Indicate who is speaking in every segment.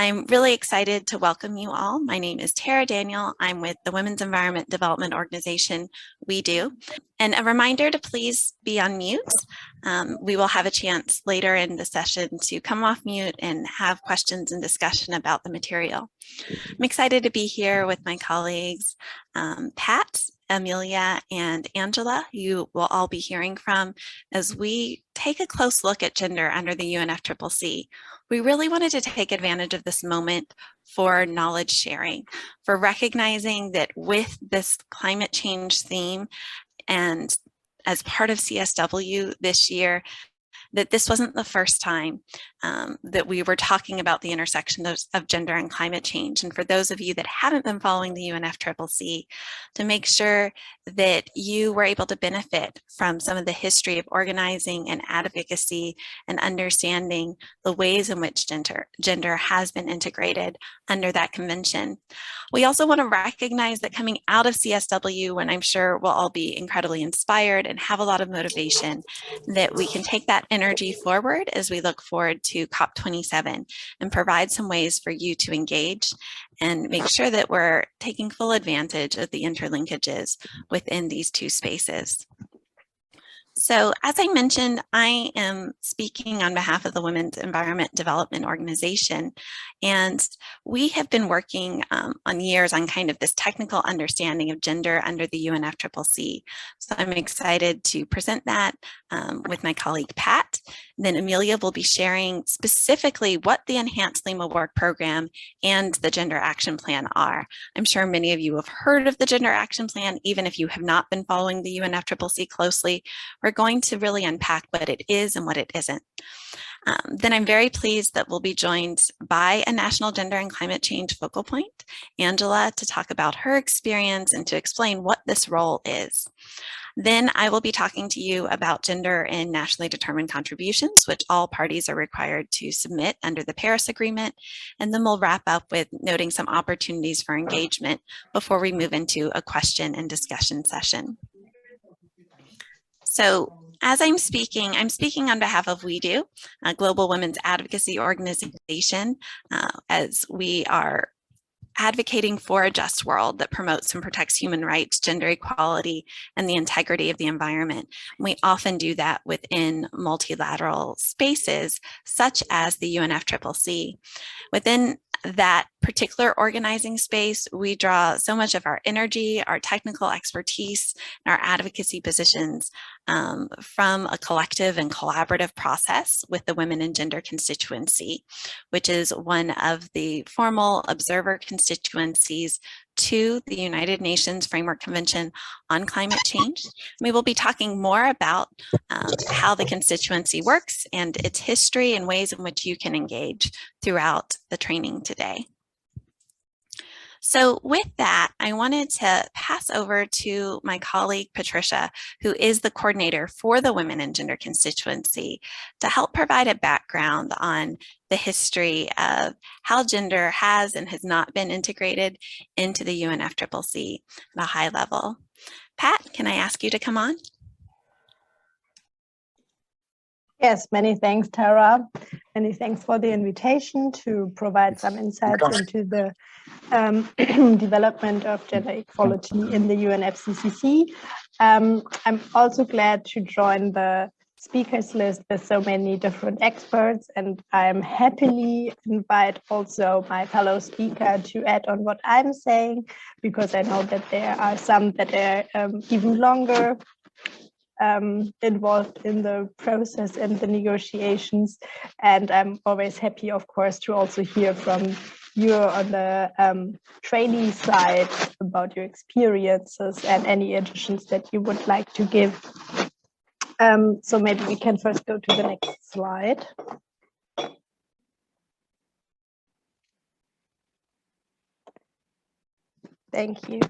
Speaker 1: I'm really excited to welcome you all. My name is Tara Daniel. I'm with the Women's Environment Development Organization, WEDO. And a reminder to please be on mute. We will have a chance later in the session to come off mute and have questions and discussion about the material. I'm excited to be here with my colleagues, Pat, Emilia, and Angela, who you will all be hearing from as we take a close look at gender under the UNFCCC. We really wanted to take advantage of this moment for knowledge sharing, for recognizing that with this climate change theme and as part of CSW this year, that this wasn't the first time that we were talking about the intersection of gender and climate change. And for those of you that haven't been following the UNFCCC, to make sure that you were able to benefit from some of the history of organizing and advocacy and understanding the ways in which gender has been integrated under that convention. We also want to recognize that coming out of CSW, when I'm sure we'll all be incredibly inspired and have a lot of motivation, that we can take that energy forward as we look forward to COP27 and provide some ways for you to engage and make sure that we're taking full advantage of the interlinkages within these two spaces. So as I mentioned, I am speaking on behalf of the Women's Environment Development Organization, and we have been working on years on kind of this technical understanding of gender under the UNFCCC. So I'm excited to present that with my colleague Pat. Then Emilia will be sharing specifically what the Enhanced Lima Work Program and the Gender Action Plan are. I'm sure many of you have heard of the Gender Action Plan, even if you have not been following the UNFCCC closely. We're going to really unpack what it is and what it isn't. Then I'm very pleased that we'll be joined by a National Gender and Climate Change focal point, Angela, to talk about her experience and to explain what this role is. Then I will be talking to you about gender in nationally determined contributions, which all parties are required to submit under the Paris Agreement. And then we'll wrap up with noting some opportunities for engagement before we move into a question and discussion session. So as I'm speaking on behalf of WEDO, a global women's advocacy organization, as we are advocating for a just world that promotes and protects human rights, gender equality, and the integrity of the environment. We often do that within multilateral spaces, such as the UNFCCC. Within that particular organizing space, we draw so much of our energy, our technical expertise, and our advocacy positions from a collective and collaborative process with the Women and Gender Constituency, which is one of the formal observer constituencies to the United Nations Framework Convention on Climate Change. We will be talking more about how the constituency works and its history and ways in which you can engage throughout the training today. So with that, I wanted to pass over to my colleague, Patricia, who is the coordinator for the Women and Gender Constituency, to help provide a background on the history of how gender has and has not been integrated into the UNFCCC at a high level. Pat, can I ask you to come on?
Speaker 2: Yes, many thanks, Tara. Many thanks for the invitation to provide some insights into the development of gender equality in the UNFCCC. I'm also glad to join the speakers list with so many different experts, and I'm happily invite also my fellow speaker to add on what I'm saying, because I know that there are some that are even longer involved in the process and the negotiations, and I'm always happy, of course, to also hear from you on the trainee side about your experiences and any additions that you would like to give. So maybe we can first go to the next slide. Thank you.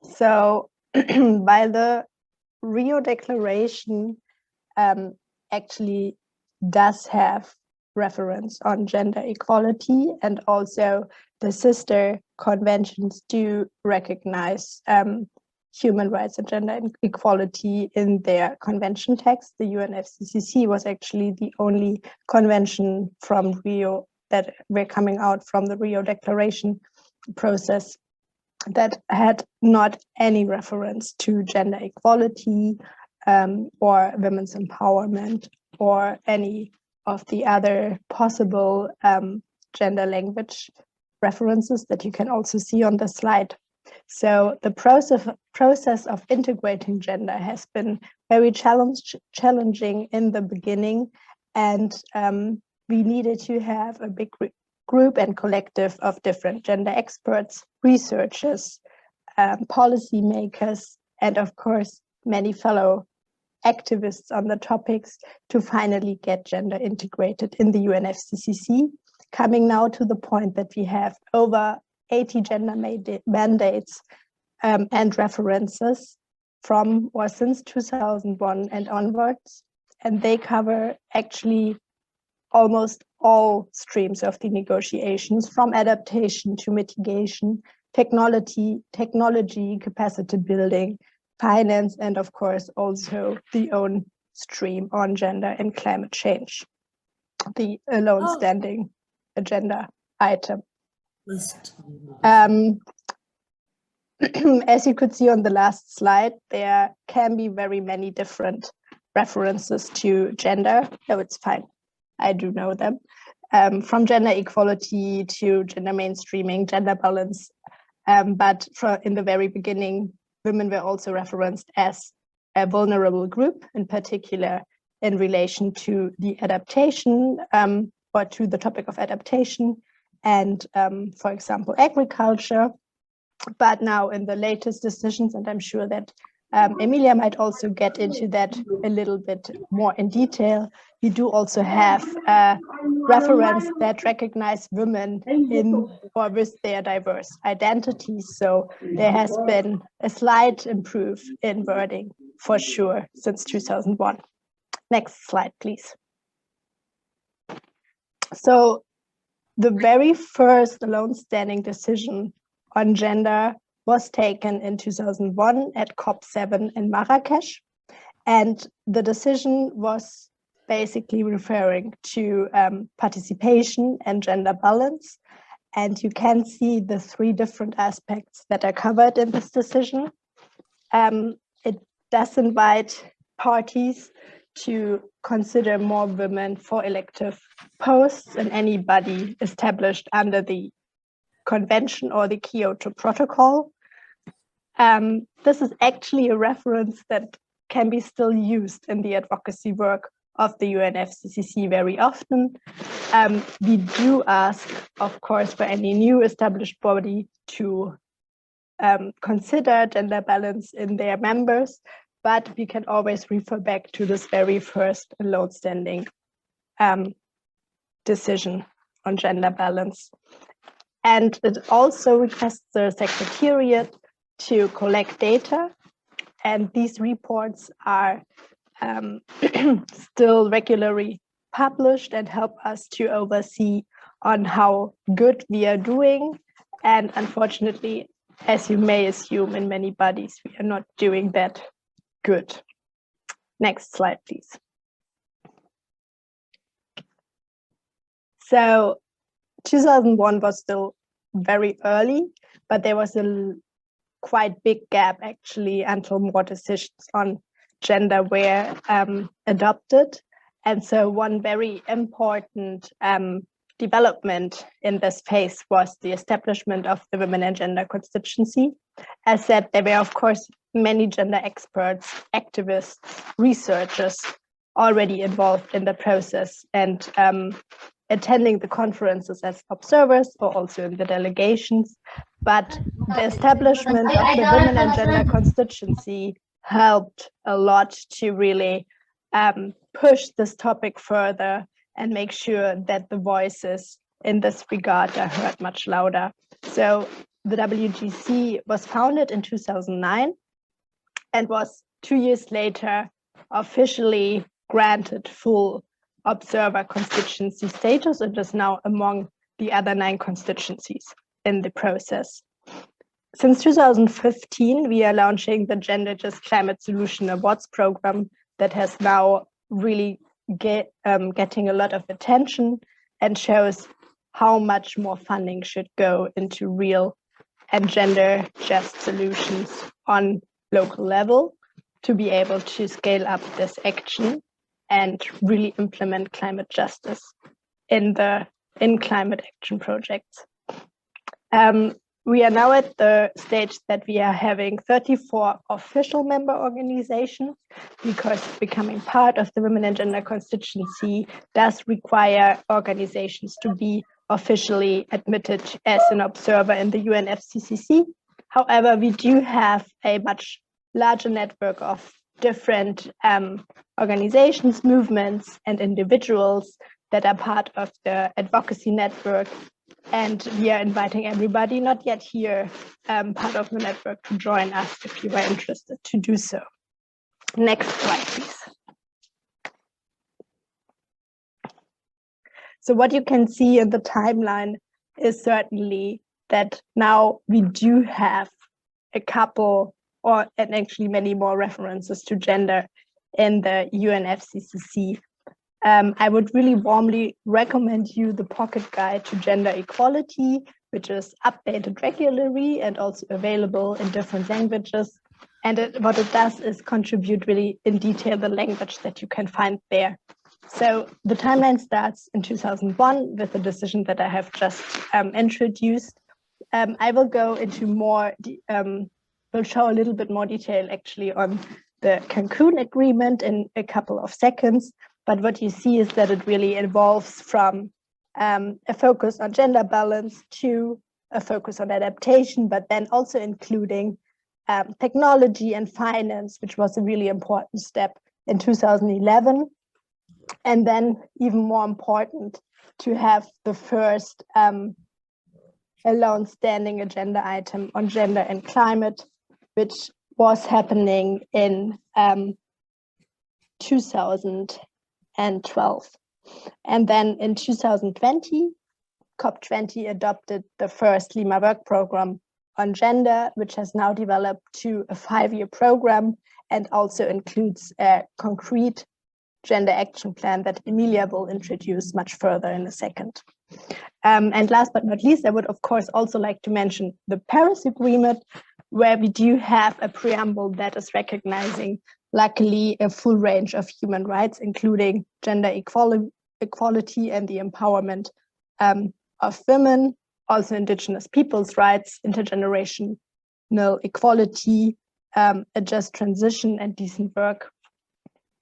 Speaker 2: So while the Rio Declaration actually does have reference on gender equality, and also the sister conventions do recognize human rights and gender equality in their convention text. The UNFCCC was actually the only convention from Rio that were coming out from the Rio Declaration process that had not any reference to gender equality or women's empowerment or any of the other possible gender language references that you can also see on the slide. So the process of integrating gender has been very challenging in the beginning, and we needed to have a big group and collective of different gender experts, researchers, policymakers, and of course, many fellow activists on the topics to finally get gender integrated in the UNFCCC, coming now to the point that we have over 80 gender mandates and references from or since 2001 and onwards. And they cover actually almost all streams of the negotiations, from adaptation to mitigation, technology, capacity building, finance, and of course also the own stream on gender and climate change, the alone standing agenda item. As you could see on the last slide, there can be very many different references to gender. No, it's fine. I do know them. From gender equality to gender mainstreaming, gender balance. But in the very beginning, women were also referenced as a vulnerable group, in particular in relation to the adaptation or to the topic of adaptation and, for example, agriculture. But now in the latest decisions, and I'm sure that Emilia might also get into that a little bit more in detail, we do also have a reference that recognize women in or with their diverse identities. So there has been a slight improve in wording for sure since 2001. Next slide, please. So the very first alone standing decision on gender was taken in 2001 at COP27 in Marrakesh. And the decision was basically referring to participation and gender balance. And you can see the three different aspects that are covered in this decision. It does invite parties to consider more women for elective posts in any body established under the Convention or the Kyoto Protocol. This is actually a reference that can be still used in the advocacy work of the UNFCCC very often. We do ask, of course, for any new established body to consider gender balance in their members, but we can always refer back to this very first alone standing decision on gender balance. And it also requests the Secretariat to collect data, and these reports are still regularly published and help us to oversee on how good we are doing. And unfortunately, as you may assume in many bodies, we are not doing that good. Next slide, please. So 2001 was still very early, but there was a quite big gap actually until more decisions on gender were adopted. And so one very important development in this phase was the establishment of the Women and Gender Constituency. As said, there were of course many gender experts, activists, researchers already involved in the process and attending the conferences as observers or also in the delegations. But the establishment of the Women and Gender Constituency helped a lot to really push this topic further and make sure that the voices in this regard are heard much louder. So the WGC was founded in 2009 and was 2 years later officially granted full observer constituency status. It is now among the other 9 constituencies in the process. Since 2015, we are launching the Gender Just Climate Solution Awards program that has now really getting a lot of attention and shows how much more funding should go into real and gender just solutions on local level to be able to scale up this action and really implement climate justice in climate action projects. We are now at the stage that we are having 34 official member organizations, because becoming part of the Women and Gender Constituency does require organizations to be officially admitted as an observer in the UNFCCC. However, we do have a much larger network of different organizations, movements, and individuals that are part of the Advocacy network. And we are inviting everybody not yet here, part of the network, to join us if you are interested to do so. Next slide, please. So what you can see in the timeline is certainly that now we do have a couple, and actually many more references to gender in the UNFCCC. I would really warmly recommend you the Pocket Guide to Gender Equality, which is updated regularly and also available in different languages. And what it does is contribute really in detail the language that you can find there. So the timeline starts in 2001 with the decision that I have just introduced. I will go into more, will show a little bit more detail actually on the Cancun Agreement in a couple of seconds. But what you see is that it really evolves from a focus on gender balance to a focus on adaptation, but then also including technology and finance, which was a really important step in 2011. And then even more important, to have the first alone standing agenda item on gender and climate, which was happening in 2012. And then in 2020, COP20 adopted the first Lima Work Program on gender, which has now developed to a 5-year program and also includes a concrete gender action plan that Emilia will introduce much further in a second. And last but not least, I would of course also like to mention the Paris Agreement, where we do have a preamble that is recognizing, luckily, a full range of human rights, including gender equality and the empowerment of women, also indigenous peoples' rights, intergenerational equality, a just transition and decent work,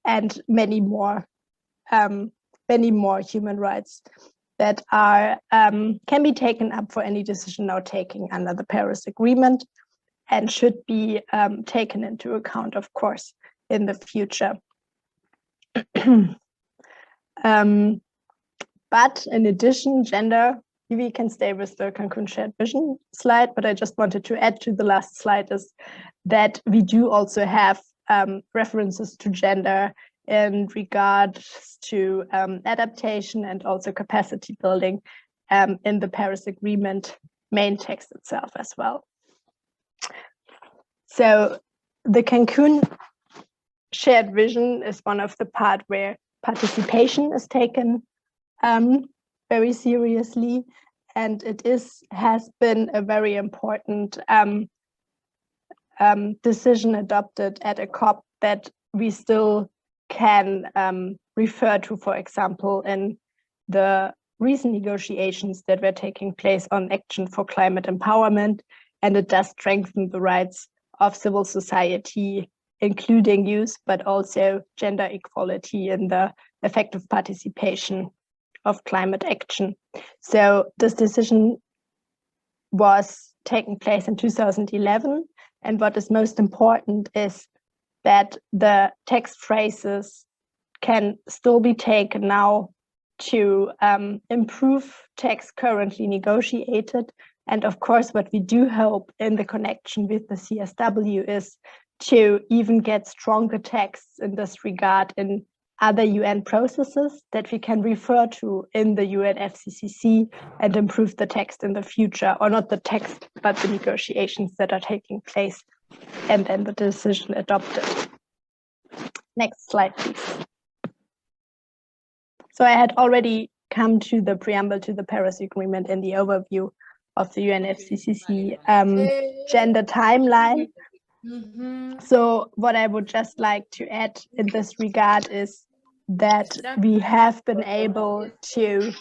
Speaker 2: and many more human rights that are can be taken up for any decision now taking under the Paris Agreement, and should be taken into account, of course, in the future. But in addition, gender, we can stay with the Cancun Shared Vision slide, but I just wanted to add to the last slide is that we do also have references to gender in regards to adaptation and also capacity building in the Paris Agreement main text itself as well. So the Cancun Shared Vision is one of the part where participation is taken very seriously, and it has been a very important decision adopted at a COP that we still can refer to, for example, in the recent negotiations that were taking place on action for climate empowerment, and it does strengthen the rights of civil society, including youth, but also gender equality in the effective participation of climate action. So this decision was taking place in 2011, and what is most important is that the text phrases can still be taken now to improve text currently negotiated. And of course, what we do hope in the connection with the CSW is to even get stronger texts in this regard in other UN processes that we can refer to in the UNFCCC and improve the text in the future, or not the text, but the negotiations that are taking place and then the decision adopted. Next slide, please. So I had already come to the preamble to the Paris Agreement in the overview of the UNFCCC gender timeline. So what I would just like to add in this regard is that we have been able to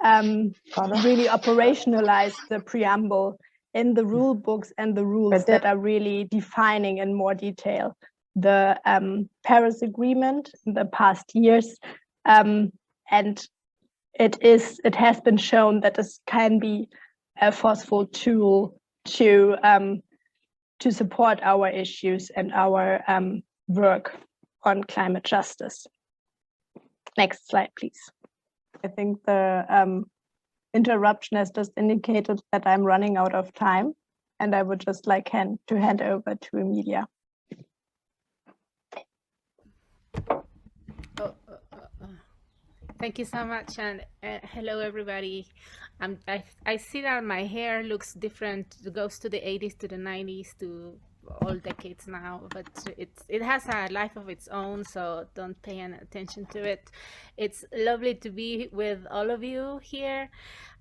Speaker 2: really operationalize the preamble in the rule books and the rules that are really defining in more detail the Paris Agreement in the past years. And it has been shown that this can be a forceful tool to support our issues and our work on climate justice. Next slide, please. I think the interruption has just indicated that I'm running out of time, and I would just like to hand over to Emilia.
Speaker 3: Thank you so much, and hello everybody. I see that my hair looks different. It goes to the 80s, to the 90s, to all decades now, but it has a life of its own, so don't pay any attention to it. It's lovely to be with all of you here.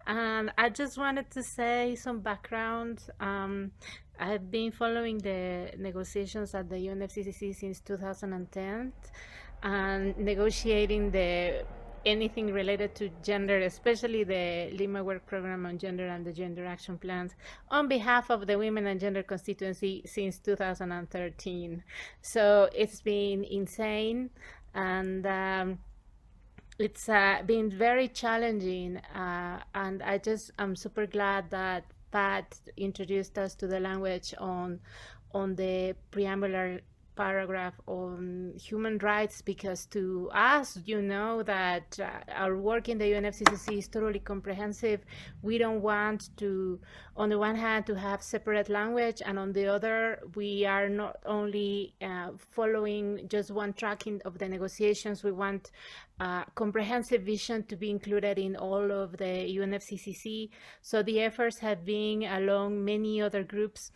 Speaker 3: I just wanted to say some background. I've been following the negotiations at the UNFCCC since 2010 and negotiating anything related to gender, especially the Lima Work Program on Gender and the Gender Action Plans, on behalf of the Women and Gender Constituency since 2013. So it's been insane, and it's been very challenging. And I'm super glad that Pat introduced us to the language on the preambular paragraph on human rights, because to us, you know that our work in the UNFCCC is totally comprehensive. We don't want to, on the one hand, to have separate language, and on the other, we are not only following just one track of the negotiations. We want comprehensive vision to be included in all of the UNFCCC. So the efforts have been along many other groups.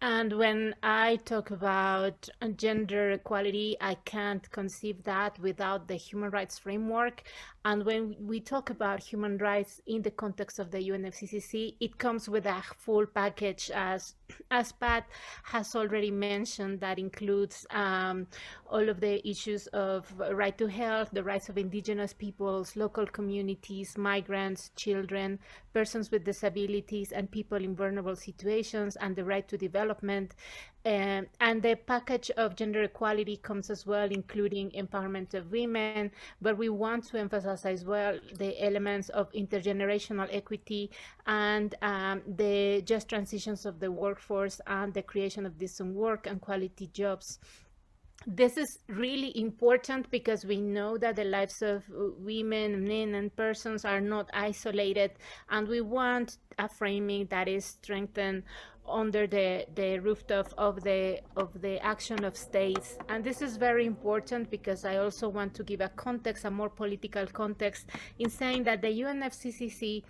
Speaker 3: And when I talk about gender equality, I can't conceive that without the human rights framework. And when we talk about human rights in the context of the UNFCCC, it comes with a full package, as Pat has already mentioned, that includes all of the issues of right to health, the rights of indigenous peoples, local communities, migrants, children, persons with disabilities, and people in vulnerable situations, and the right to development. And the package of gender equality comes as well, including empowerment of women, but we want to emphasize as well the elements of intergenerational equity and the just transitions of the workforce and the creation of decent work and quality jobs. This is really important because we know that the lives of women, men, and persons are not isolated, and we want a framing that is strengthened under the rooftop of the action of states. And this is very important because I also want to give a context, a more political context, in saying that the UNFCCC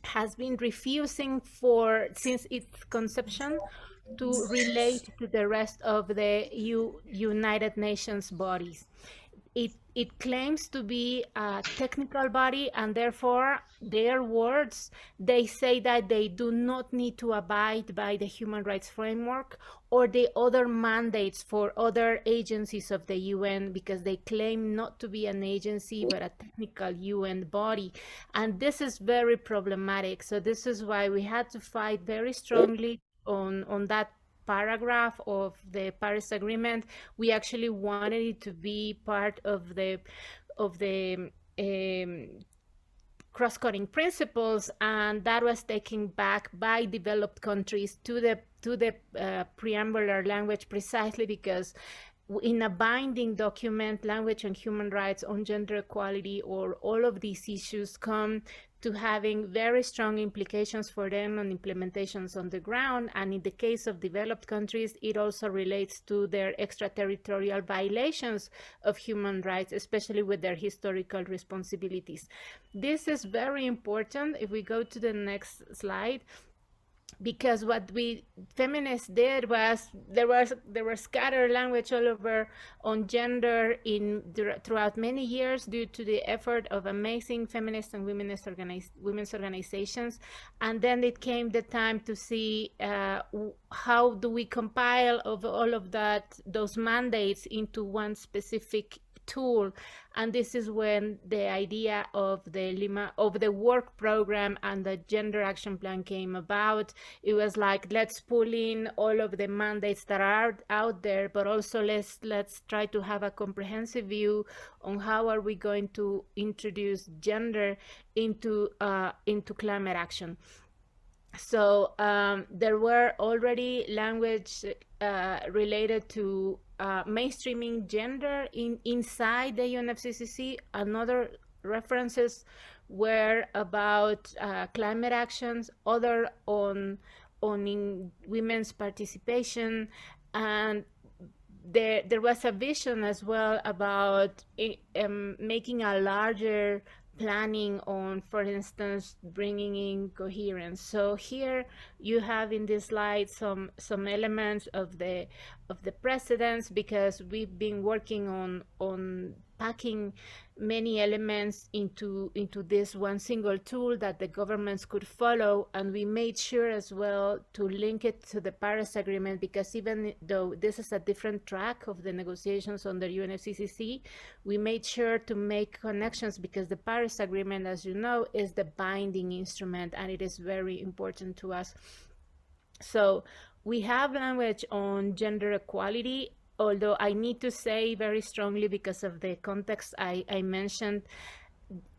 Speaker 3: has been refusing since its conception to relate to the rest of the United Nations bodies. It claims to be a technical body, and therefore their words, they say that they do not need to abide by the human rights framework or the other mandates for other agencies of the UN, because they claim not to be an agency but a technical UN body. And this is very problematic. So this is why we had to fight very strongly on that paragraph of the Paris Agreement. We actually wanted it to be part of the cross-cutting principles, and that was taken back by developed countries to the preambular language, precisely because in a binding document, language on human rights, on gender equality, or all of these issues come to having very strong implications for them on implementations on the ground. And in the case of developed countries, it also relates to their extraterritorial violations of human rights, especially with their historical responsibilities. This is very important. If we go to the next slide, because what we feminists did was there were scattered language all over on gender throughout many years due to the effort of amazing feminist and women's organizations, and then it came the time to see how do we compile of all of those mandates into one specific tool. And this is when the idea of the work program and the gender action plan came about. It was like, let's pull in all of the mandates that are out there, but also let's try to have a comprehensive view on how are we going to introduce gender into climate action. So there were already language related to mainstreaming gender inside the UNFCCC. Another references were about climate actions, other on women's participation, and there was a vision as well about making a larger planning on, for instance, bringing in coherence. So here you have in this slide some elements of the precedents, because we've been working on packing many elements into this one single tool that the governments could follow. And we made sure as well to link it to the Paris Agreement, because even though this is a different track of the negotiations under UNFCCC, we made sure to make connections, because the Paris Agreement, as you know, is the binding instrument, and it is very important to us. So we have language on gender equality, although I need to say very strongly, because of the context I mentioned,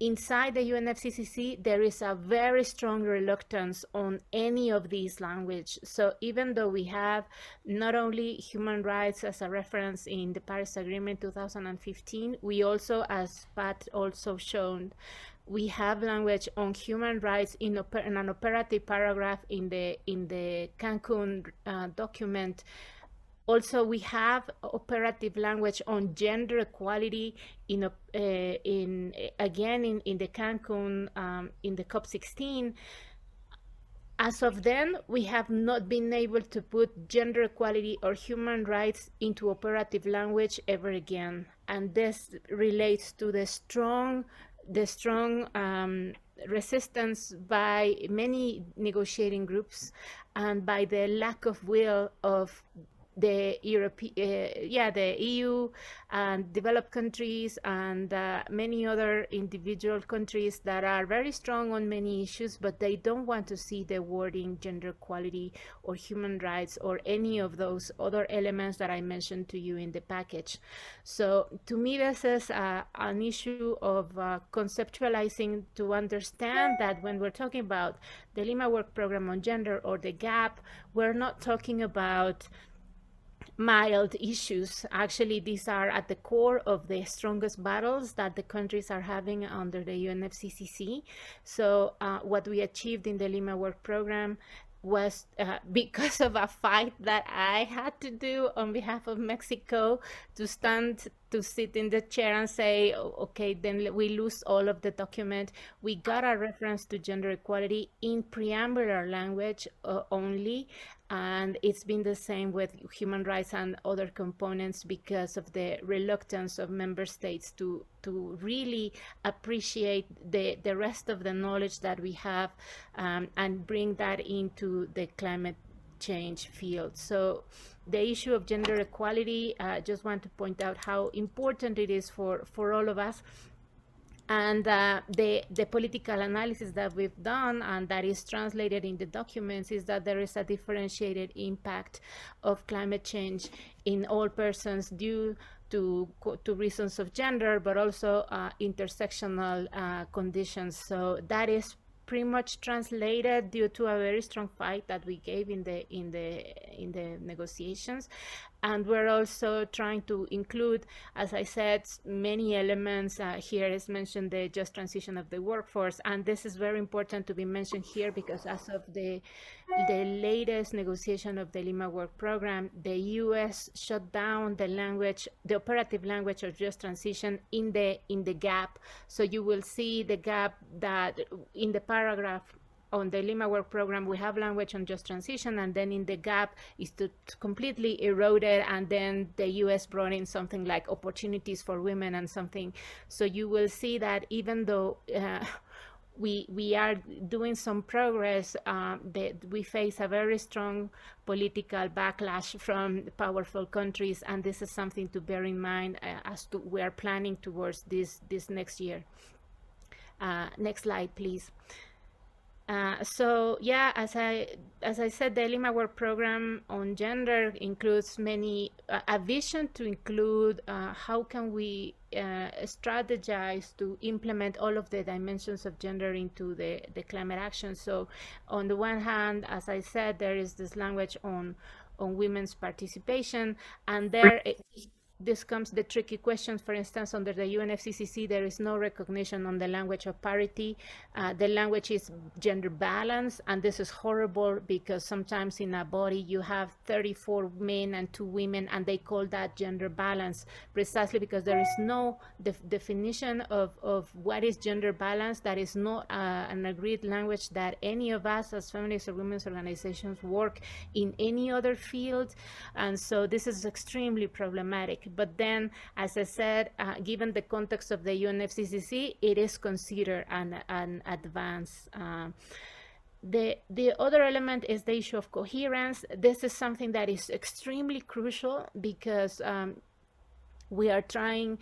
Speaker 3: inside the UNFCCC, there is a very strong reluctance on any of these language. So even though we have not only human rights as a reference in the Paris Agreement 2015, we also, as Pat also shown, we have language on human rights in an operative paragraph in the Cancun document. Also, we have operative language on gender equality in the Cancun, in the COP16. As of then, we have not been able to put gender equality or human rights into operative language ever again. And this relates to the strong resistance by many negotiating groups, and by the lack of will of the EU and developed countries and many other individual countries that are very strong on many issues, but they don't want to see the wording gender equality or human rights or any of those other elements that I mentioned to you in the package. So to me, this is an issue of conceptualizing, to understand that when we're talking about the Lima Work Program on Gender or the GAP, we're not talking about mild issues. Actually, these are at the core of the strongest battles that the countries are having under the UNFCCC. So what we achieved in the Lima Work Program was because of a fight that I had to do on behalf of Mexico, to sit in the chair and say, okay, then we lose all of the document. We got a reference to gender equality in preambular language only, and it's been the same with human rights and other components because of the reluctance of member states to really appreciate the rest of the knowledge that we have and bring that into the climate change field. So the issue of gender equality, I just want to point out how important it is for all of us. And the political analysis that we've done, and that is translated in the documents, is that there is a differentiated impact of climate change in all persons due to reasons of gender, but also intersectional conditions. So that is pretty much translated due to a very strong fight that we gave in the negotiations. And we're also trying to include, as I said, many elements. Here is mentioned the just transition of the workforce. And this is very important to be mentioned here because as of the latest negotiation of the Lima Work Program, the US shut down the operative language of just transition in the gap. So you will see the gap that in the paragraph on the Lima Work Program, we have language on just transition, and then in the gap is completely eroded, and then the US brought in something like opportunities for women and something. So you will see that even though we are doing some progress, we face a very strong political backlash from powerful countries, and this is something to bear in mind as to we are planning towards this next year. Next slide, please. So yeah, as I said, the Lima Work Program on gender includes a vision to include how can we strategize to implement all of the dimensions of gender into the climate action. So on the one hand, as I said, there is this language on women's participation, and this comes the tricky questions. For instance, under the UNFCCC, there is no recognition on the language of parity. The language is gender balance, and this is horrible because sometimes in a body you have 34 men and 2 women, and they call that gender balance precisely because there is no definition of what is gender balance. That is not an agreed language that any of us as feminist or women's organizations work in any other field, and so this is extremely problematic. But then, as I said, given the context of the UNFCCC, it is considered an advance. The other element is the issue of coherence. This is something that is extremely crucial because we are trying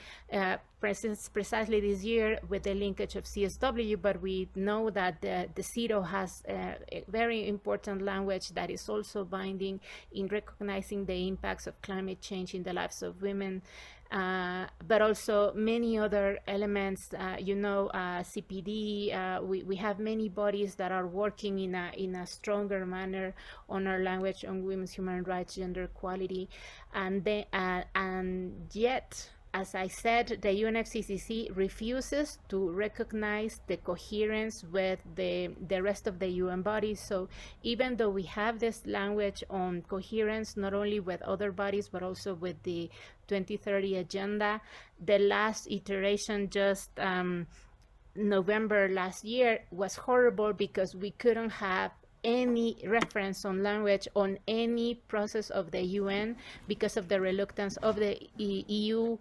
Speaker 3: precisely this year with the linkage of CSW, but we know that the CEDO has a very important language that is also binding in recognizing the impacts of climate change in the lives of women, but also many other elements, CPD. We have many bodies that are working in a stronger manner on our language on women's human rights, gender equality, and yet, as I said, the UNFCCC refuses to recognize the coherence with the rest of the UN bodies. So even though we have this language on coherence, not only with other bodies, but also with the 2030 agenda, the last iteration just November last year was horrible because we couldn't have any reference on language on any process of the UN because of the reluctance of the EU,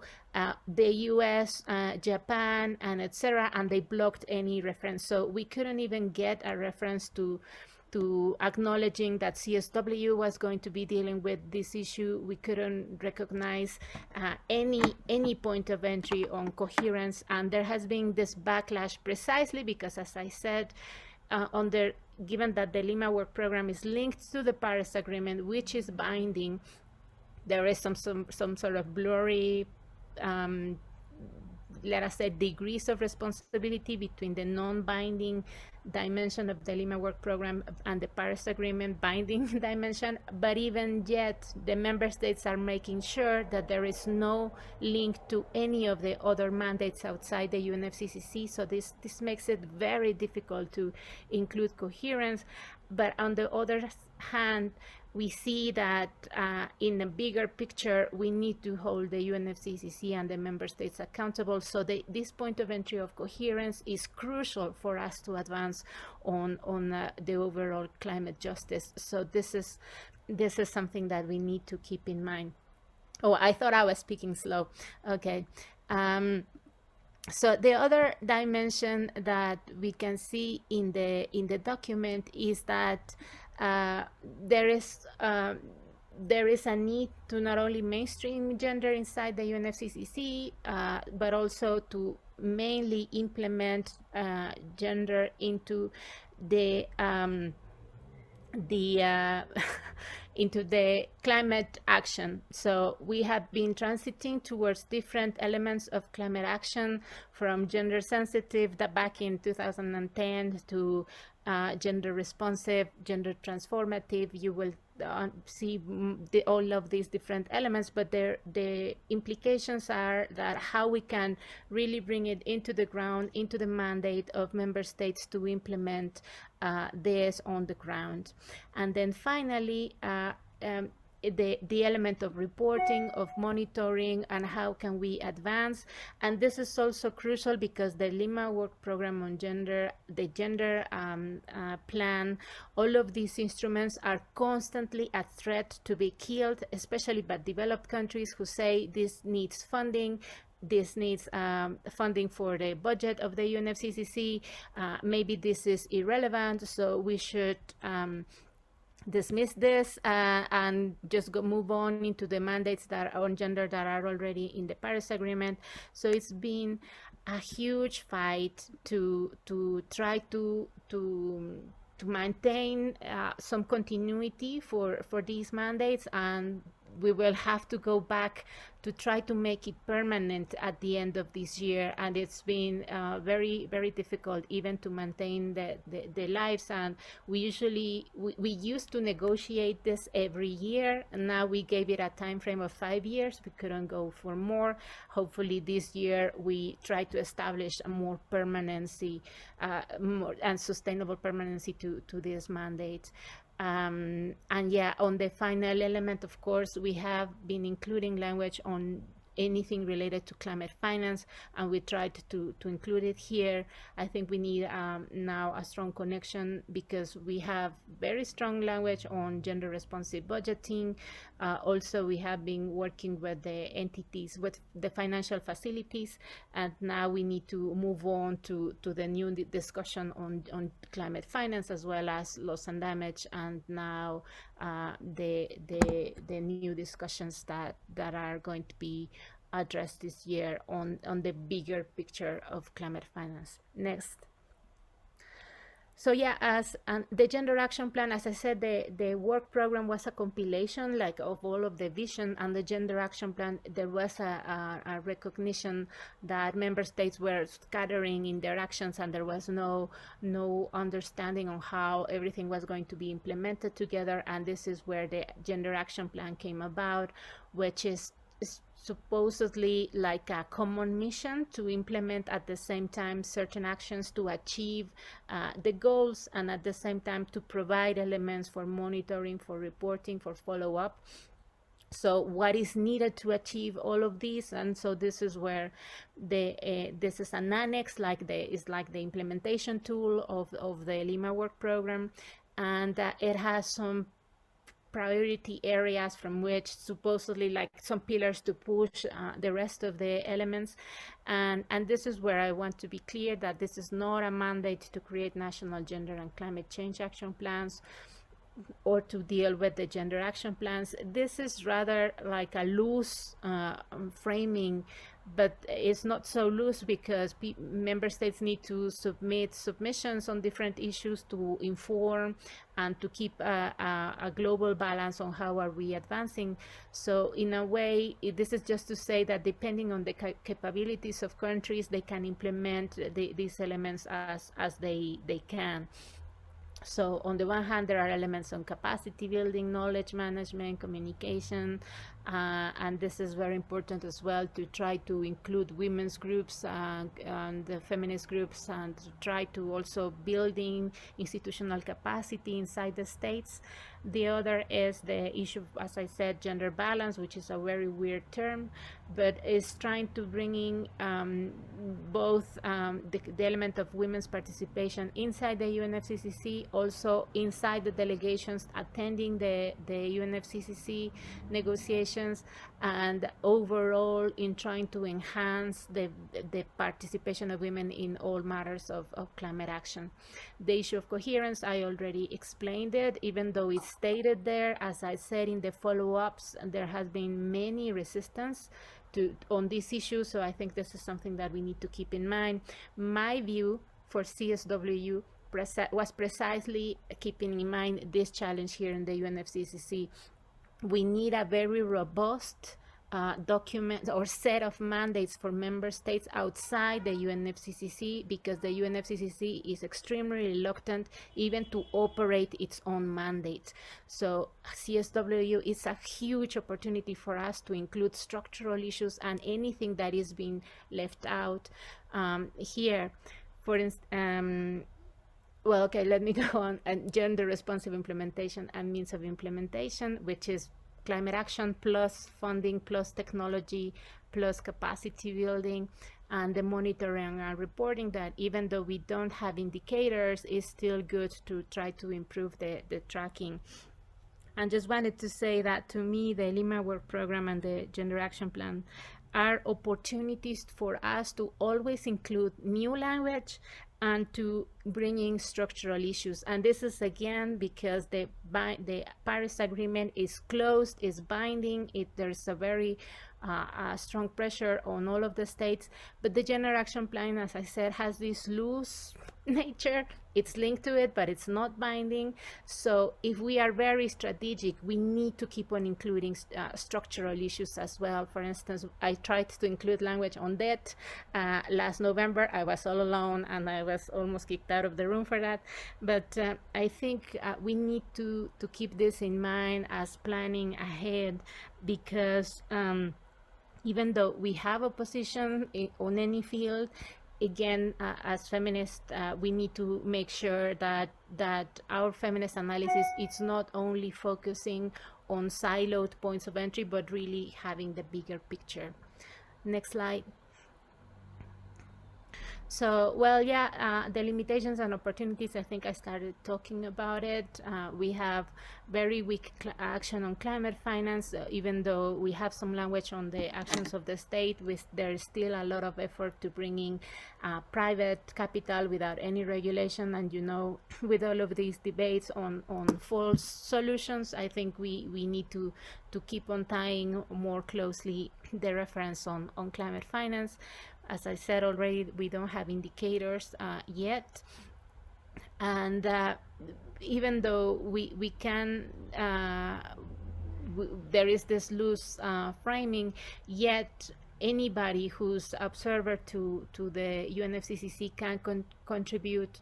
Speaker 3: the US, Japan, and etc., and they blocked any reference. So we couldn't even get a reference to acknowledging that CSW was going to be dealing with this issue. We couldn't recognize any point of entry on coherence, and there has been this backlash precisely because, as I said, given that the Lima Work Program is linked to the Paris Agreement, which is binding, there is some sort of blurry, let us say, degrees of responsibility between the non-binding dimension of the Lima Work Program and the Paris Agreement binding dimension. But even yet, the member states are making sure that there is no link to any of the other mandates outside the UNFCCC. So this makes it very difficult to include coherence. But on the other hand, we see that in the bigger picture, we need to hold the UNFCCC and the member states accountable. So this point of entry of coherence is crucial for us to advance on the overall climate justice. So this is something that we need to keep in mind. Oh, I thought I was speaking slow. Okay. So the other dimension that we can see in the document is that there is a need to not only mainstream gender inside the UNFCCC, but also to mainly implement gender into the into the climate action. So we have been transiting towards different elements of climate action from gender sensitive that back in 2010 to gender responsive, gender transformative. You will see all of these different elements, but the implications are that how we can really bring it into the ground, into the mandate of member states to implement this on the ground. And then finally, the element of reporting, of monitoring, and how can we advance. And this is also crucial because the Lima Work Program on Gender, the Gender Plan, all of these instruments are constantly a threat to be killed, especially by developed countries who say this needs funding, this needs funding for the budget of the UNFCCC, maybe this is irrelevant, so we should dismiss this and just move on into the mandates that are on gender that are already in the Paris Agreement. So it's been a huge fight to try to maintain some continuity for these mandates, and we will have to go back to try to make it permanent at the end of this year. And it's been very, very difficult even to maintain the lives. And we used to negotiate this every year, and now we gave it a time frame of 5 years. We couldn't go for more. Hopefully this year we try to establish a more permanency more and sustainable permanency to this mandate. And yeah, on the final element, of course, we have been including language on anything related to climate finance, and we tried to include it here. I think we need now a strong connection because we have very strong language on gender responsive budgeting. Also, we have been working with the entities, with the financial facilities, and now we need to move on to the new discussion on climate finance, as well as loss and damage, and now the new discussions that are going to be addressed this year on the bigger picture of climate finance. Next. So yeah, as the Gender Action Plan, as I said, the work program was a compilation like of all of the vision, and the Gender Action Plan, there was a recognition that member states were scattering in their actions, and there was no understanding on how everything was going to be implemented together. And this is where the Gender Action Plan came about, which is supposedly like a common mission to implement at the same time certain actions to achieve the goals, and at the same time to provide elements for monitoring, for reporting, for follow-up. So what is needed to achieve all of these? And so this is where this is an annex, is like the implementation tool of the Lima Work Program, and it has some priority areas from which supposedly like some pillars to push the rest of the elements. And this is where I want to be clear that this is not a mandate to create national gender and climate change action plans or to deal with the gender action plans. This is rather like a loose framing, but it's not so loose because member states need to submit submissions on different issues to inform and to keep a global balance on how are we advancing. So in a way, this is just to say that depending on the capabilities of countries, they can implement these elements as they can. So on the one hand, there are elements on capacity building, knowledge management, communication, and this is very important as well to try to include women's groups and the feminist groups, and to try to also building institutional capacity inside the states. The other is the issue of, as I said, gender balance, which is a very weird term, but is trying to bring in both the element of women's participation inside the UNFCCC, also inside the delegations attending the UNFCCC negotiations, and overall in trying to enhance the participation of women in all matters of climate action. The issue of coherence, I already explained it, even though it's stated there. As I said in the follow-ups, there has been many resistance on this issue, so I think this is something that we need to keep in mind. My view for CSW was precisely keeping in mind this challenge here in the UNFCCC. We need a very robust document or set of mandates for member states outside the UNFCCC, because the UNFCCC is extremely reluctant even to operate its own mandates. So CSW is a huge opportunity for us to include structural issues and anything that is being left out here. For instance, well, okay, let me go on. And gender responsive implementation and means of implementation, which is climate action plus funding plus technology plus capacity building, and the monitoring and reporting that, even though we don't have indicators, is still good to try to improve the tracking. And just wanted to say that to me, the Lima Work Program and the Gender Action Plan are opportunities for us to always include new language and to bring in structural issues. And this is again because the Paris Agreement is closed, is binding. There's a very strong pressure on all of the states, but the Gender Action Plan, as I said, has this loose nature. It's linked to it, but it's not binding. So if we are very strategic, we need to keep on including structural issues as well. For instance, I tried to include language on debt. Last November, I was all alone and I was almost kicked out of the room for that. But I think we need to keep this in mind as planning ahead, because even though we have a position on any field, again, as feminists, we need to make sure that our feminist analysis is not only focusing on siloed points of entry, but really having the bigger picture. Next slide. So, well, yeah, the limitations and opportunities, I think I started talking about it. We have very weak action on climate finance, even though we have some language on the actions of the state. There is still a lot of effort to bring in private capital without any regulation. And, you know, with all of these debates on false solutions, I think we need to keep on tying more closely the reference on climate finance. As I said already, we don't have indicators yet. And even though we can, there is this loose framing, yet anybody who's observer to the UNFCCC can contribute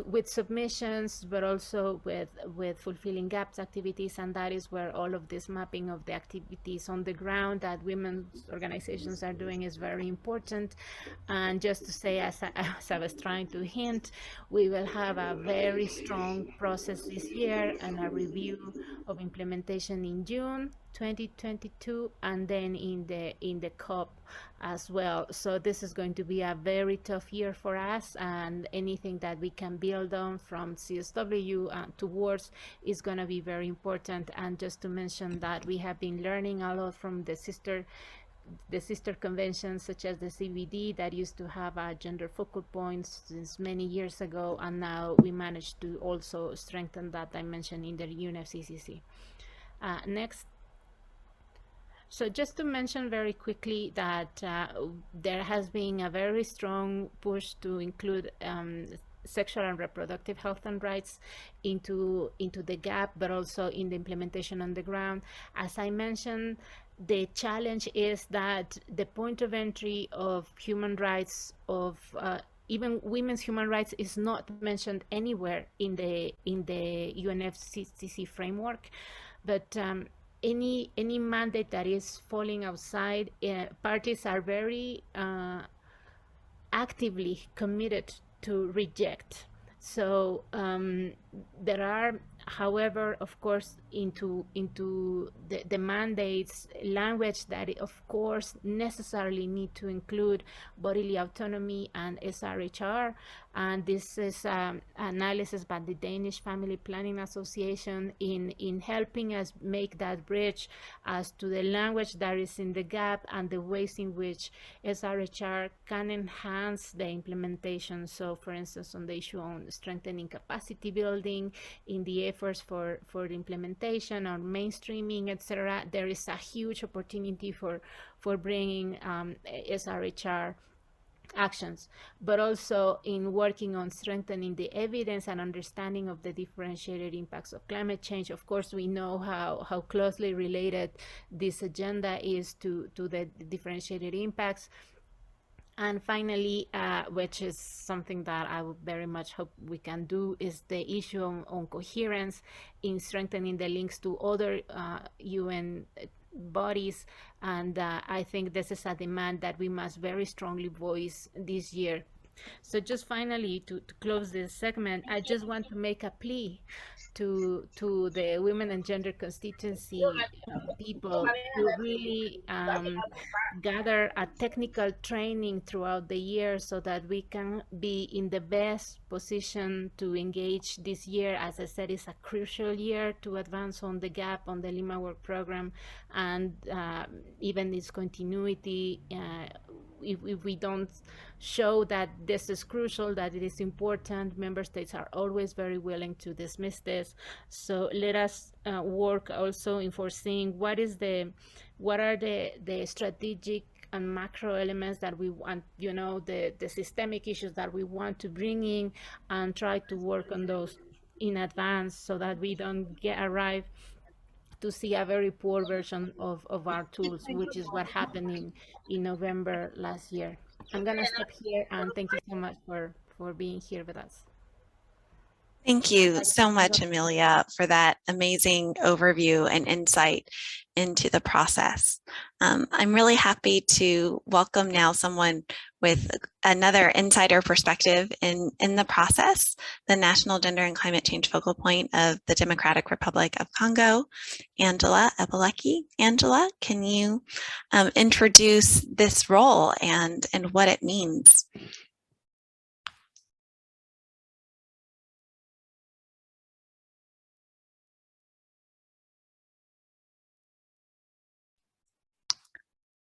Speaker 3: with submissions, but also with fulfilling gaps activities, and that is where all of this mapping of the activities on the ground that women's organizations are doing is very important. And just to say, as I was trying to hint, we will have a very strong process this year and a review of implementation in June 2022, and then in the COP as well. So this is going to be a very tough year for us, and anything that we can build on from CSW towards is going to be very important. And just to mention that we have been learning a lot from the sister conventions, such as the CBD, that used to have gender focal points since many years ago, and now we managed to also strengthen that dimension in the UNFCCC. Next. So just to mention very quickly that there has been a very strong push to include sexual and reproductive health and rights into the gap, but also in the implementation on the ground. As I mentioned, the challenge is that the point of entry of human rights, of even women's human rights, is not mentioned anywhere in the UNFCCC framework. But any mandate that is falling outside, parties are very actively committed to reject. So there are, however, of course, into the mandates language that of course necessarily need to include bodily autonomy and SRHR, and this is analysis by the Danish Family Planning Association in helping us make that bridge as to the language that is in the gap and the ways in which SRHR can enhance the implementation. So for instance, on the issue on strengthening capacity building, in the efforts for the implementation or mainstreaming, etc., there is a huge opportunity for bringing SRHR actions, but also in working on strengthening the evidence and understanding of the differentiated impacts of climate change. Of course, we know how closely related this agenda is to the differentiated impacts. And finally, which is something that I would very much hope we can do, is the issue on coherence in strengthening the links to other UN bodies. And I think this is a demand that we must very strongly voice this year. So just finally, to close this segment, I just want to make a plea to the women and gender constituency people to really gather a technical training throughout the year so that we can be in the best position to engage this year. As I said, it's a crucial year to advance on the gap on the Lima Work Program, and even its continuity. If we don't show that this is crucial, that it is important, member states are always very willing to dismiss this. So let us work also in foreseeing what are the strategic and macro elements that we want, the systemic issues that we want to bring in, and try to work on those in advance so that we don't arrive to see a very poor version of our tools, which is what happened in November last year. I'm gonna stop here, and thank you so much for being here with us.
Speaker 1: Thank you so much, Emilia, for that amazing overview and insight into the process. I'm really happy to welcome now someone with another insider perspective in the process, the National Gender and Climate Change Focal Point of the Democratic Republic of Congo, Angela Ebeleke. Angela, can you introduce this role and what it means?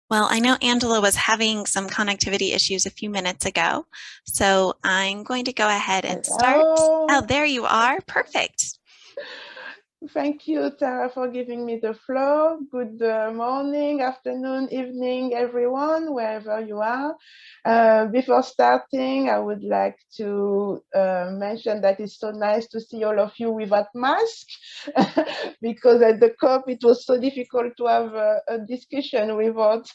Speaker 1: Well, I know Angela was having some connectivity issues a few minutes ago, so I'm going to go ahead and start. Oh, there you are. Perfect.
Speaker 4: Thank you, Tara, for giving me the floor. Good morning, afternoon, evening, everyone, wherever you are. Before starting, I would like to mention that it's so nice to see all of you without masks, because at the COP, it was so difficult to have a discussion without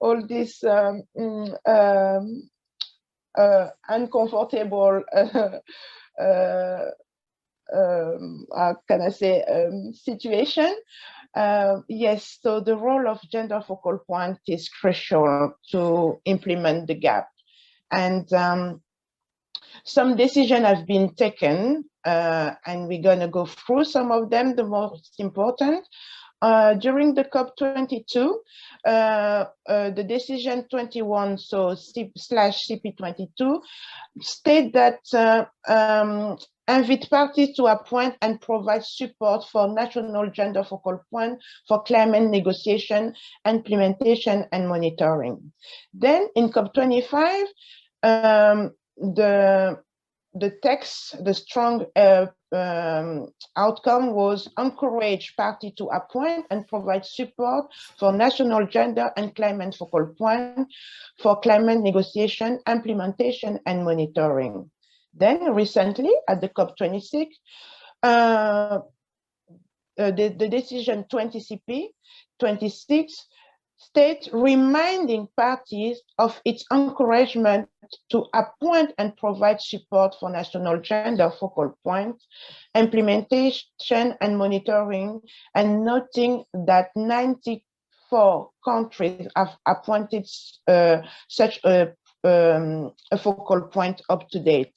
Speaker 4: all this uncomfortable how can I say, situation. Yes, so the role of gender focal point is crucial to implement the gap. And some decisions have been taken, and we're going to go through some of them, the most important. During the COP22, the decision 21, so /CP22, state that invite parties to appoint and provide support for national gender focal point for climate negotiation, implementation, and monitoring. Then in COP25, the text, the strong outcome was encourage parties to appoint and provide support for national gender and climate focal point for climate negotiation, implementation, and monitoring. Then recently at the COP26, the decision 20CP26 state reminding parties of its encouragement to appoint and provide support for national gender focal points, implementation and monitoring, and noting that 94 countries have appointed such a focal point up to date.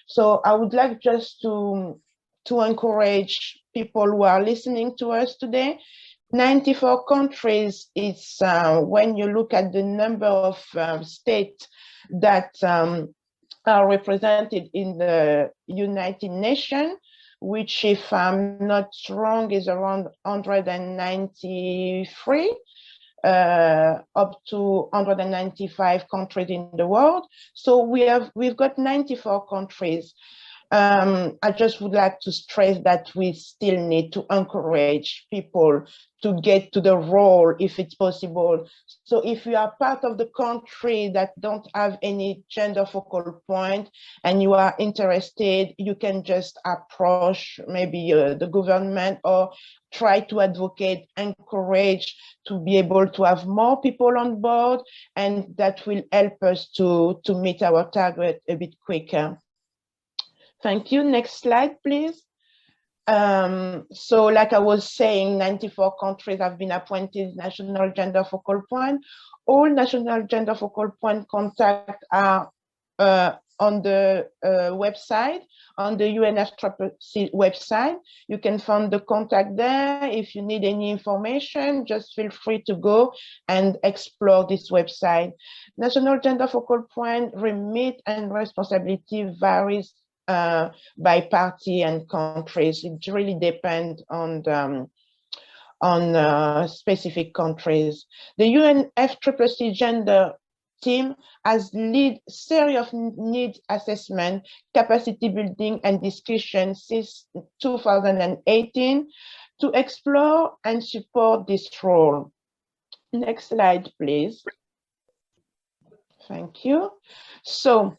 Speaker 4: So I would like just to encourage people who are listening to us today. 94 countries is when you look at the number of states that are represented in the United Nations, which, if I'm not wrong, is around 193. Up to 195 countries in the world. So we've got 94 countries. I just would like to stress that we still need to encourage people to get to the role if it's possible. So if you are part of the country that don't have any gender focal point and you are interested, you can just approach maybe the government or try to advocate, encourage to be able to have more people on board, and that will help us to meet our target a bit quicker. Thank you. Next slide, please. So like I was saying, 94 countries have been appointed national gender focal point. All national gender focal point contacts are on the website, on the UNFCCC website. You can find the contact there. If you need any information, just feel free to go and explore this website. National gender focal point remit and responsibility varies by party and countries. It really depends on specific countries. The UNFCCC gender team has lead series of need assessment, capacity building, and discussion since 2018 to explore and support this role. Next slide, please. Thank you. So,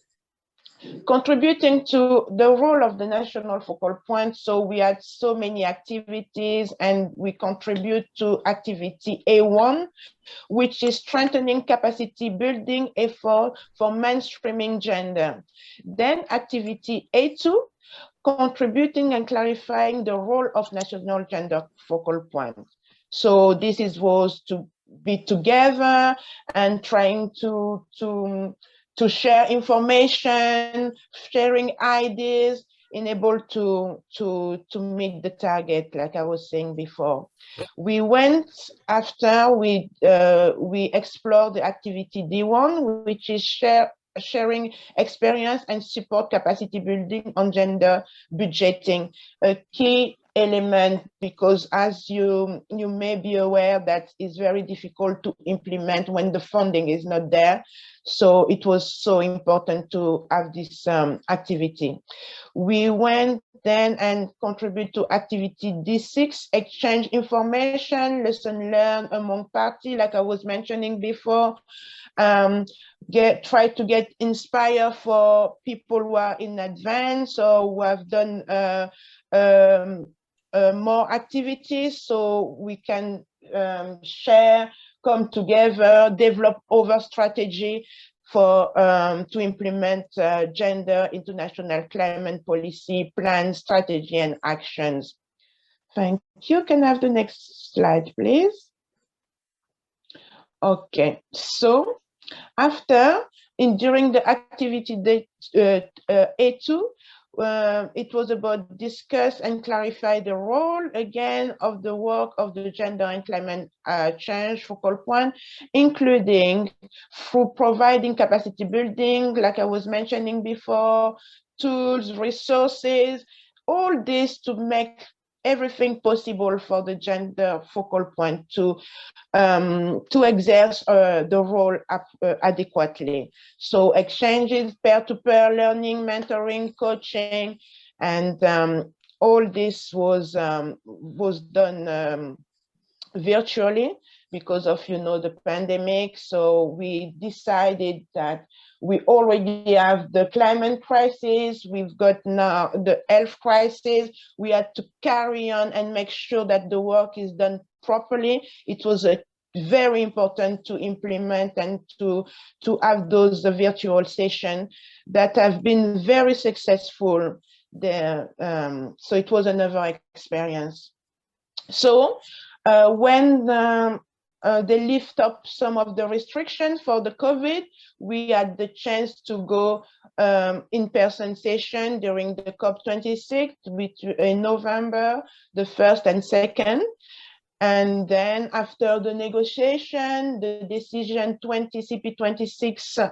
Speaker 4: contributing to the role of the national focal point, so we had so many activities, and we contribute to activity A1, which is strengthening capacity building effort for mainstreaming gender. Then activity A2, contributing and clarifying the role of national gender focal point. So this was to be together and trying to share information, sharing ideas, enable to meet the target, like I was saying before. We went after we explored the activity D1, which is sharing experience and support capacity building on gender budgeting, a key element, because as you may be aware, that is very difficult to implement when the funding is not there. So it was so important to have this activity. We went then and contribute to activity D6, exchange information, lesson learned among parties, like I was mentioning before. Try to get inspired for people who are in advance or who have done more activities, so we can share, come together, develop over strategy for to implement gender international climate policy plan, strategy, and actions. Thank you. Can I have the next slide, please? Okay, so after during the activity A2, it was about discuss and clarify the role again of the work of the gender and climate change focal point, including through providing capacity building, like I was mentioning before, tools, resources, all this to make everything possible for the gender focal point to exert the role adequately. So exchanges, peer-to-peer learning, mentoring, coaching, and all this was done virtually because of the pandemic. So we decided that we already have the climate crisis, we've got now the health crisis. We had to carry on and make sure that the work is done properly. It was very important to implement and to have those virtual sessions that have been very successful there. So it was another experience. So when they lift up some of the restrictions for the COVID, we had the chance to go in-person session during the COP26 in November, the 1st and 2nd. And then after the negotiation, the decision CP26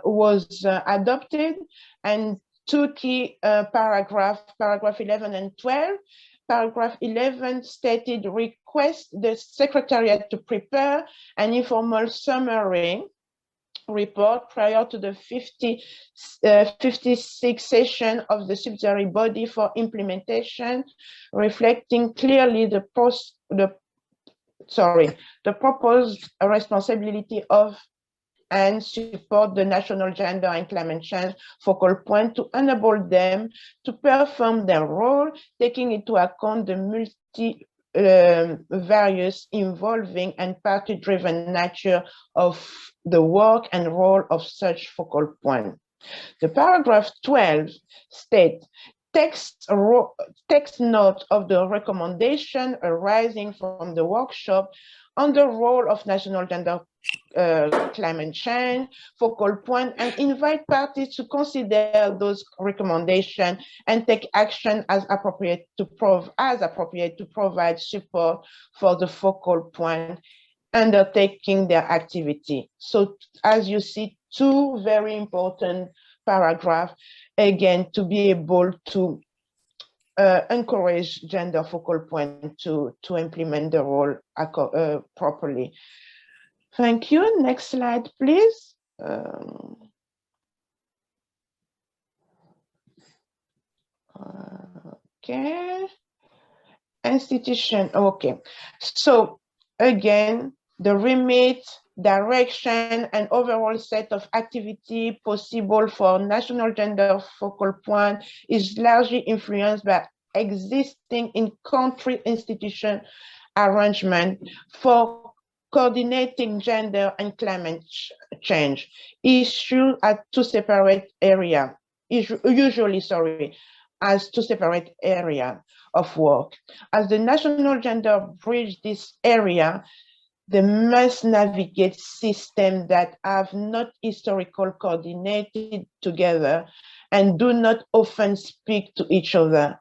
Speaker 4: was adopted, and two key paragraphs, paragraph 11 and 12. Paragraph 11 stated request the Secretariat to prepare an informal summary report prior to the 56th session of the subsidiary body for implementation, reflecting clearly the proposed responsibility of and support the national gender and climate change focal point to enable them to perform their role, taking into account the various involving and party-driven nature of the work and role of such focal point. The paragraph 12 states, text note of the recommendation arising from the workshop on the role of national gender climate change focal point, and invite parties to consider those recommendations and take action as appropriate to provide support for the focal point undertaking their activity. So as you see, two very important paragraphs, again, to be able to encourage gender focal point to implement the role properly. Thank you. Next slide, please. Okay. Institution. Okay. So again, the remit, direction, and overall set of activity possible for national gender focal point is largely influenced by existing in-country institution arrangement for coordinating gender and climate change issues at two separate areas, as two separate areas of work. As the national gender bridge this area, they must navigate systems that have not historically coordinated together and do not often speak to each other.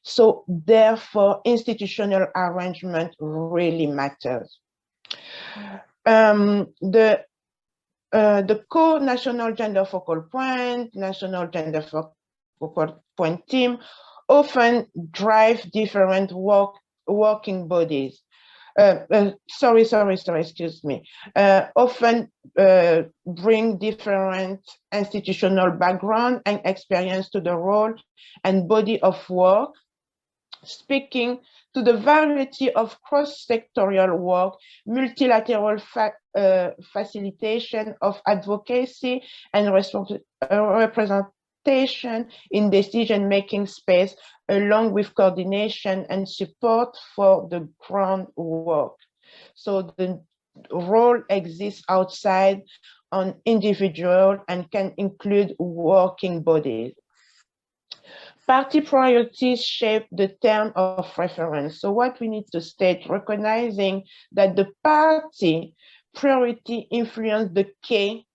Speaker 4: So therefore, institutional arrangement really matters. The co-national gender focal point, national gender focal point team often drive different working bodies. Excuse me. Often bring different institutional background and experience to the role and body of work, speaking to the variety of cross-sectorial work, multilateral facilitation of advocacy and representation in decision-making space, along with coordination and support for the groundwork. So the role exists outside on individual and can include working bodies. Party priorities shape the term of reference. So what we need to state, recognizing that the party priority influence the key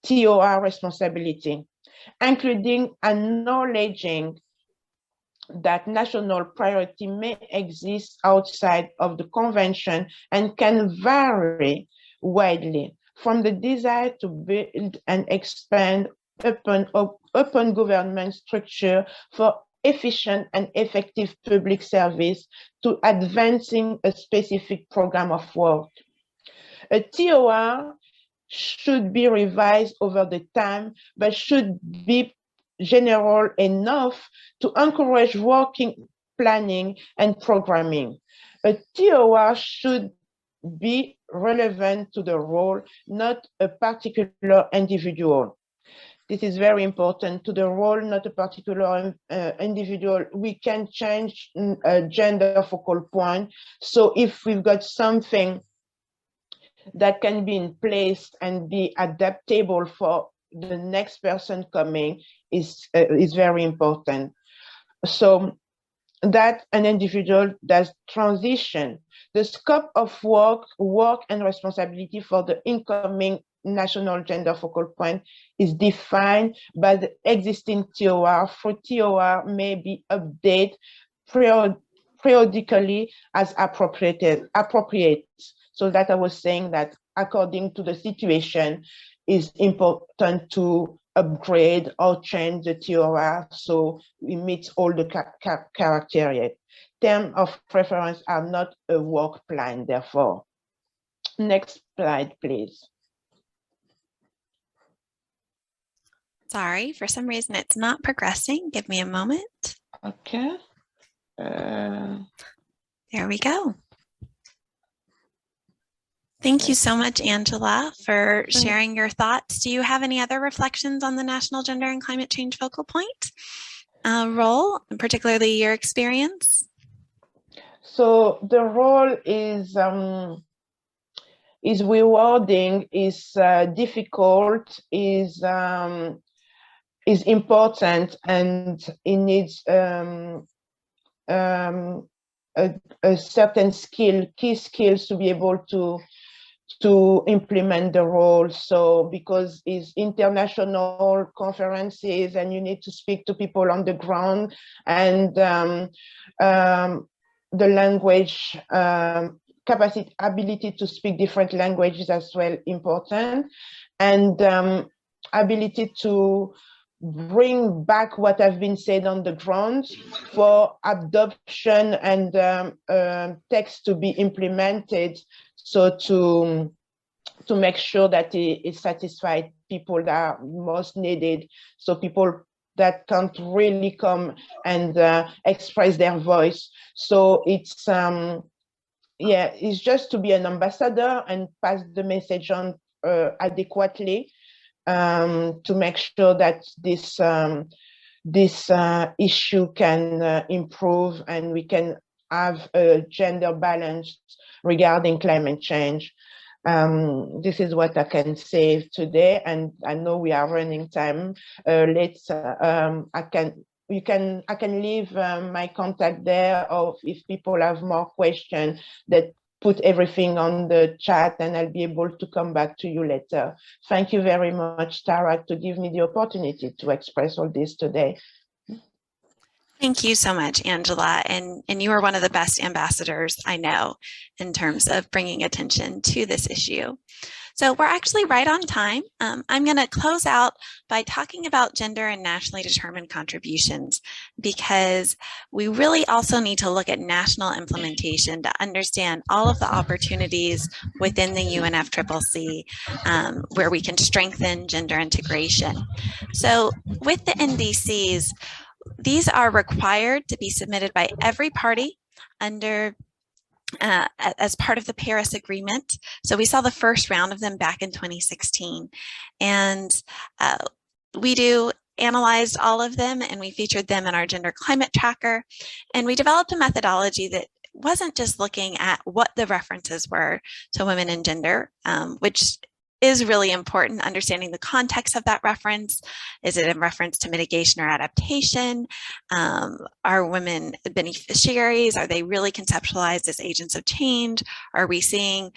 Speaker 4: TOR responsibility, including acknowledging that national priority may exist outside of the convention and can vary widely from the desire to build and expand open government structure for efficient and effective public service to advancing a specific program of work. A TOR should be revised over the time, but should be general enough to encourage working, planning, and programming. A TOR should be relevant to the role, not a particular individual. This is very important, to the role, not a particular individual. We can change a gender focal point. So if we've got something that can be in place and be adaptable for the next person coming is very important. So that an individual does transition. The scope of work and responsibility for the incoming national gender focal point is defined by the existing TOR. For TOR may be updated periodically as appropriate. So that I was saying that according to the situation, is important to upgrade or change the TOR so it meets all the criteria. Terms of reference are not a work plan, therefore. Next slide, please.
Speaker 1: Sorry, for some reason it's not progressing. Give me a moment.
Speaker 4: Okay.
Speaker 1: There we go. Thank you so much, Angela, for sharing your thoughts. Do you have any other reflections on the National Gender and Climate Change Focal Point role, and particularly your experience?
Speaker 4: So the role is rewarding, is difficult, is important, and it needs a certain skill, key skills to be able to implement the role. So because it's international conferences and you need to speak to people on the ground, and the language capacity, ability to speak different languages as well important, and ability to bring back what have been said on the ground for adoption and text to be implemented, so to make sure that it satisfies people that are most needed, so people that can't really come and express their voice. So it's yeah, it's just to be an ambassador and pass the message on adequately, to make sure that this issue can improve and we can have a gender balance regarding climate change. This is what I can say today, and I know we are running time. I can leave my contact there, or if people have more questions, that put everything on the chat and I'll be able to come back to you later. Thank you very much, Tara, to give me the opportunity to express all this today.
Speaker 1: Thank you so much, Angela. And you are one of the best ambassadors I know in terms of bringing attention to this issue. So we're actually right on time. I'm going to close out by talking about gender and nationally determined contributions, because we really also need to look at national implementation to understand all of the opportunities within the UNFCCC where we can strengthen gender integration. So with the NDCs, these are required to be submitted by every party under as part of the Paris Agreement. So we saw the first round of them back in 2016. And WEDO analyzed all of them, and we featured them in our gender climate tracker. And we developed a methodology that wasn't just looking at what the references were to women and gender, which is really important, understanding the context of that reference. Is it in reference to mitigation or adaptation? Are women beneficiaries? Are they really conceptualized as agents of change? Are we seeing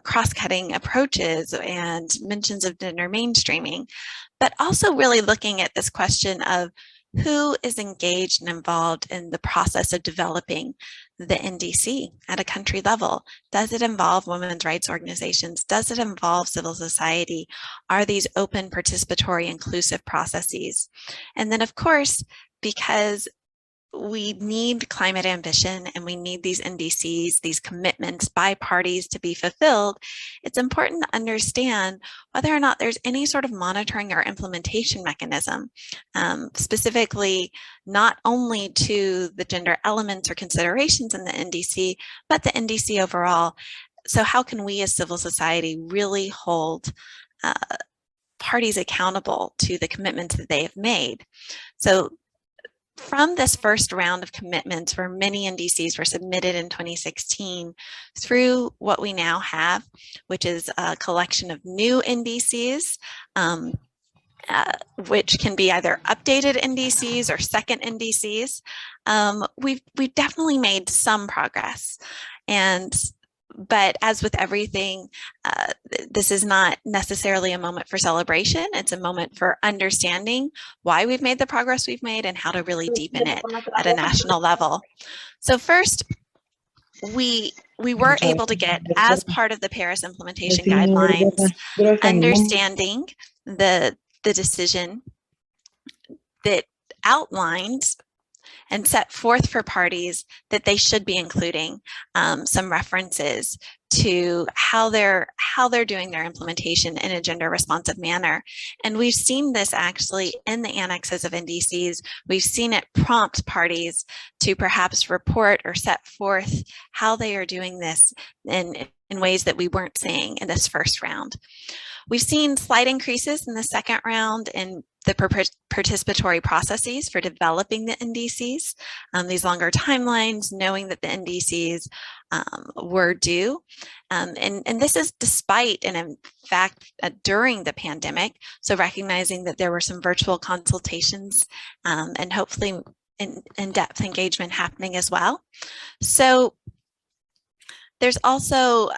Speaker 1: cross-cutting approaches and mentions of gender mainstreaming? But also really looking at this question of who is engaged and involved in the process of developing the NDC at a country level. Does it involve women's rights organizations? Does it involve civil society? Are these open, participatory, inclusive processes? And then, of course, because we need climate ambition and we need these NDCs, these commitments by parties to be fulfilled, it's important to understand whether or not there's any sort of monitoring or implementation mechanism, specifically not only to the gender elements or considerations in the NDC, but the NDC overall. So how can we as civil society really hold parties accountable to the commitments that they have made? So from this first round of commitments, where many NDCs were submitted in 2016, through what we now have, which is a collection of new NDCs, which can be either updated NDCs or second NDCs, we've definitely made some progress. But as with everything, this is not necessarily a moment for celebration. It's a moment for understanding why we've made the progress we've made and how to really deepen it at a national level. So first, we were able to get, as part of the Paris implementation guidelines, understanding the decision that outlined and set forth for parties that they should be including some references to how they're doing their implementation in a gender responsive manner. And we've seen this actually in the annexes of NDCs. We've seen it prompt parties to perhaps report or set forth how they are doing this in ways that we weren't seeing in this first round. We've seen slight increases in the second round in the participatory processes for developing the NDCs, these longer timelines, knowing that the NDCs were due. And this is despite, and in fact, during the pandemic, so recognizing that there were some virtual consultations and hopefully in-depth engagement happening as well. So there's also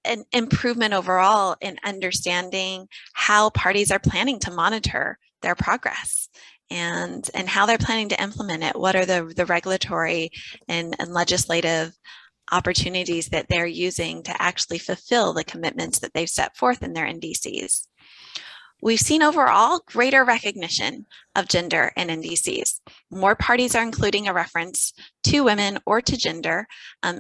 Speaker 1: an improvement overall in understanding how parties are planning to monitor their progress and how they're planning to implement it. What are the regulatory and legislative opportunities that they're using to actually fulfill the commitments that they've set forth in their NDCs. We've seen overall greater recognition of gender in NDCs. More parties are including a reference to women or to gender,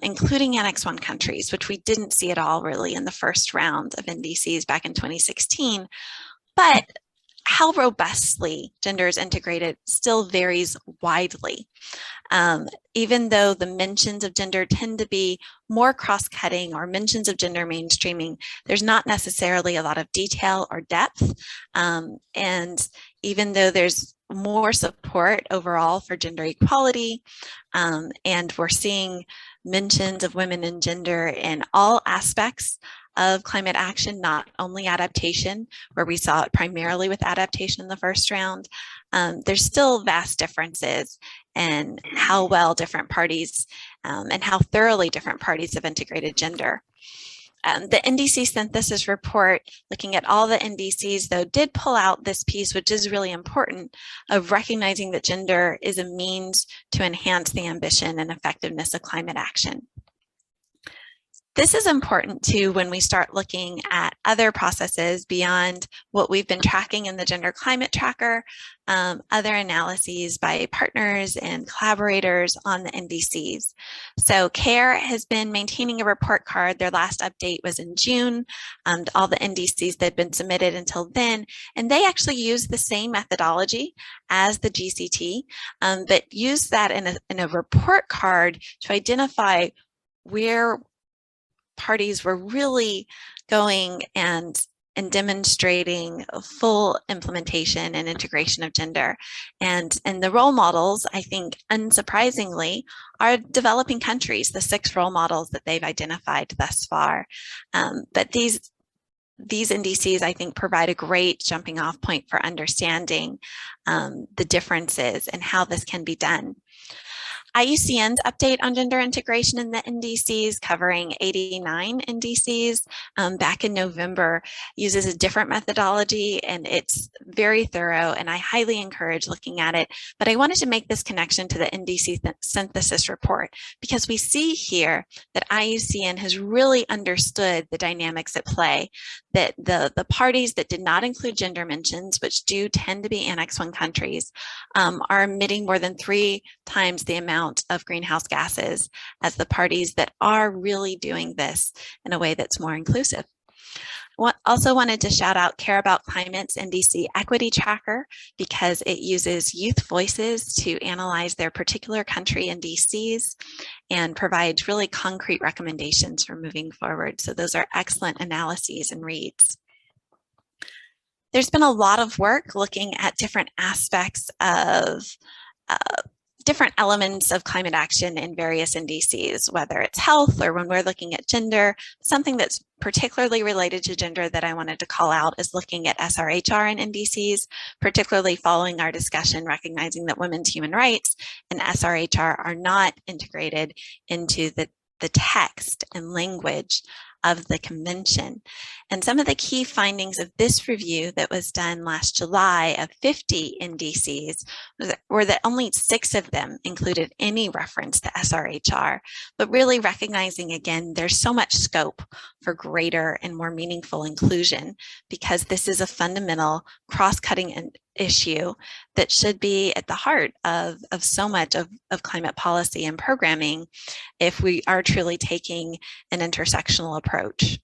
Speaker 1: including Annex 1 countries, which we didn't see at all really in the first round of NDCs back in 2016. But how robustly gender is integrated still varies widely. Even though the mentions of gender tend to be more cross-cutting or mentions of gender mainstreaming, there's not necessarily a lot of detail or depth. And even though there's more support overall for gender equality, and we're seeing mentions of women and gender in all aspects of climate action, not only adaptation, where we saw it primarily with adaptation in the first round, there's still vast differences in how well different parties and how thoroughly different parties have integrated gender. The NDC synthesis report, looking at all the NDCs, though, did pull out this piece, which is really important, of recognizing that gender is a means to enhance the ambition and effectiveness of climate action. This is important too when we start looking at other processes beyond what we've been tracking in the Gender Climate Tracker, other analyses by partners and collaborators on the NDCs. So CARE has been maintaining a report card. Their last update was in June, all the NDCs that had been submitted until then, and they actually use the same methodology as the GCT, but use that in a report card to identify where parties were really going and demonstrating a full implementation and integration of gender. And the role models, I think, unsurprisingly, are developing countries, the 6 role models that they've identified thus far. But these NDCs, I think, provide a great jumping off point for understanding the differences and how this can be done. IUCN's update on gender integration in the NDCs, covering 89 NDCs back in November, uses a different methodology, and it's very thorough, and I highly encourage looking at it. But I wanted to make this connection to the NDC synthesis report, because we see here that IUCN has really understood the dynamics at play, that the parties that did not include gender mentions, which do tend to be Annex 1 countries, are emitting more than 3 times the amount of greenhouse gases as the parties that are really doing this in a way that's more inclusive. Also wanted to shout out Care About Climate's NDC Equity Tracker, because it uses youth voices to analyze their particular country NDCs and provides really concrete recommendations for moving forward. So those are excellent analyses and reads. There's been a lot of work looking at different aspects of different elements of climate action in various NDCs, whether it's health or when we're looking at gender. Something that's particularly related to gender that I wanted to call out is looking at SRHR in NDCs, particularly following our discussion, recognizing that women's human rights and SRHR are not integrated into the text and language of the convention. And some of the key findings of this review that was done last July of 50 NDCs were that only 6 of them included any reference to SRHR, but really recognizing again, there's so much scope for greater and more meaningful inclusion because this is a fundamental cross-cutting issue that should be at the heart of so much of climate policy and programming if we are truly taking an intersectional approach.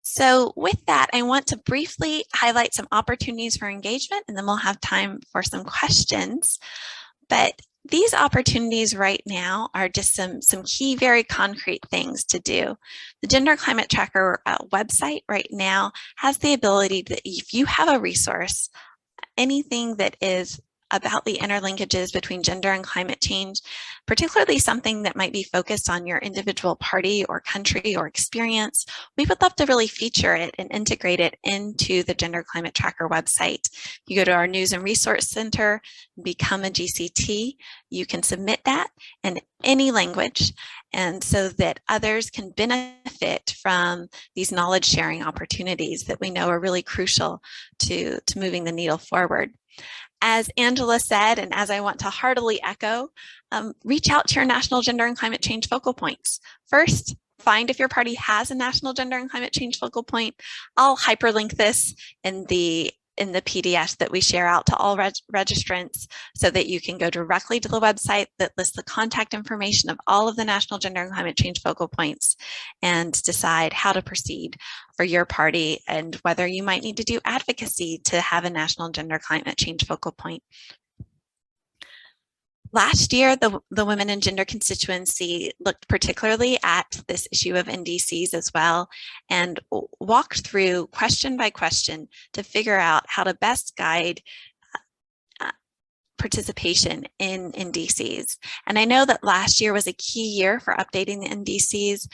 Speaker 1: So with that, I want to briefly highlight some opportunities for engagement, and then we'll have time for some questions. But these opportunities right now are just some key, very concrete things to do. The Gender Climate Tracker website right now has the ability that if you have a resource, anything that is about the interlinkages between gender and climate change, particularly something that might be focused on your individual party or country or experience, we would love to really feature it and integrate it into the Gender Climate Tracker website. You go to our News and Resource Center, become a GCT, you can submit that in any language, and so that others can benefit from these knowledge sharing opportunities that we know are really crucial to moving the needle forward. As Angela said, and as I want to heartily echo, reach out to your national gender and climate change focal points. First, find if your party has a national gender and climate change focal point. I'll hyperlink this in the PDF that we share out to all registrants so that you can go directly to the website that lists the contact information of all of the national gender and climate change focal points and decide how to proceed for your party and whether you might need to do advocacy to have a national gender climate change focal point. Last year, the Women and Gender Constituency looked particularly at this issue of NDCs as well and walked through question by question to figure out how to best guide participation in NDCs. And I know that last year was a key year for updating the NDCs,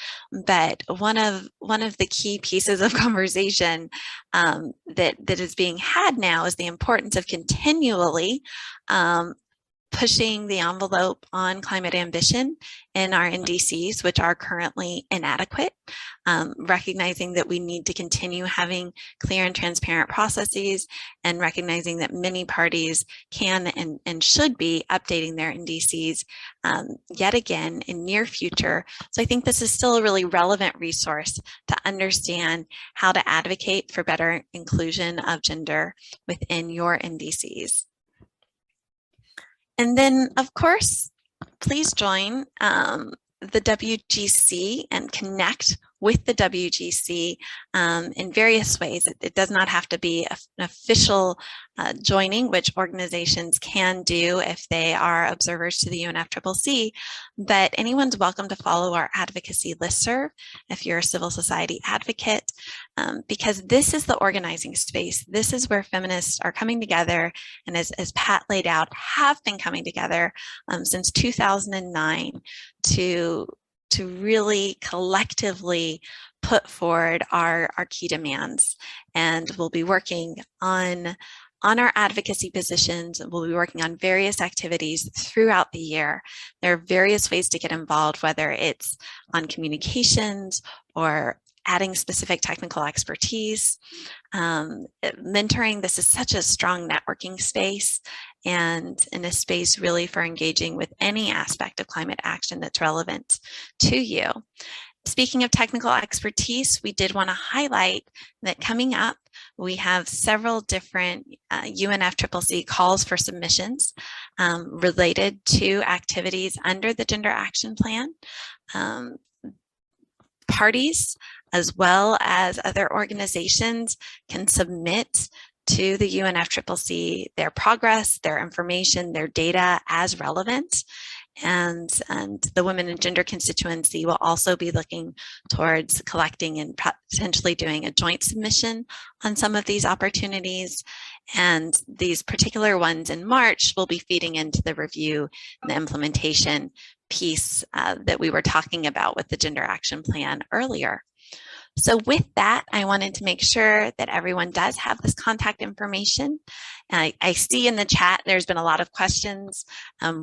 Speaker 1: but one of the key pieces of conversation that is being had now is the importance of continually pushing the envelope on climate ambition in our NDCs, which are currently inadequate, recognizing that we need to continue having clear and transparent processes and recognizing that many parties can and should be updating their NDCs yet again in near future. So I think this is still a really relevant resource to understand how to advocate for better inclusion of gender within your NDCs. And then, of course, please join the WGC and connect with the WGC in various ways. It does not have to be an official joining, which organizations can do if they are observers to the UNFCCC, but anyone's welcome to follow our advocacy listserv if you're a civil society advocate, because this is the organizing space. This is where feminists are coming together, and as Pat laid out, have been coming together since 2009 to really collectively put forward our key demands. And we'll be working on our advocacy positions. We'll be working on various activities throughout the year. There are various ways to get involved, whether it's on communications or adding specific technical expertise. Mentoring, this is such a strong networking space and in a space really for engaging with any aspect of climate action that's relevant to you. Speaking of technical expertise, we did want to highlight that coming up, we have several different UNFCCC calls for submissions related to activities under the Gender Action Plan. Parties, as well as other organizations, can submit to the UNFCCC their progress, their information, their data as relevant. And the Women and Gender Constituency will also be looking towards collecting and potentially doing a joint submission on some of these opportunities. And these particular ones in March will be feeding into the review and the implementation piece that we were talking about with the Gender Action Plan earlier. So with that, I wanted to make sure that everyone does have this contact information. I see in the chat, there's been a lot of questions.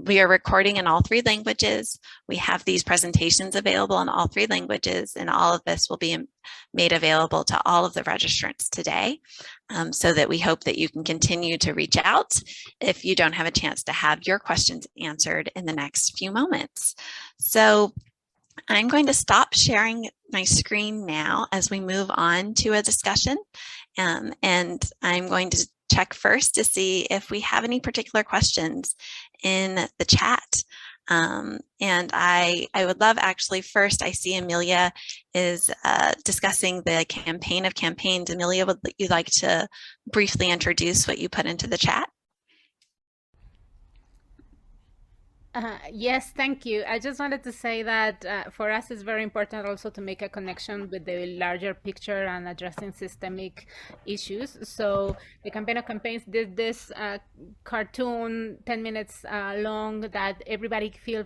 Speaker 1: We are recording in all 3 languages. We have these presentations available in all 3 languages, and all of this will be made available to all of the registrants today, so that we hope that you can continue to reach out if you don't have a chance to have your questions answered in the next few moments. So I'm going to stop sharing my screen now as we move on to a discussion, and I'm going to check first to see if we have any particular questions in the chat. And I would love, actually, first, I see Emilia is discussing the campaign of campaigns. Emilia, would you like to briefly introduce what you put into the chat?
Speaker 3: Yes, thank you. I just wanted to say that for us it's very important also to make a connection with the larger picture and addressing systemic issues. So the Campaign of Campaigns did this cartoon 10 minutes long that everybody feel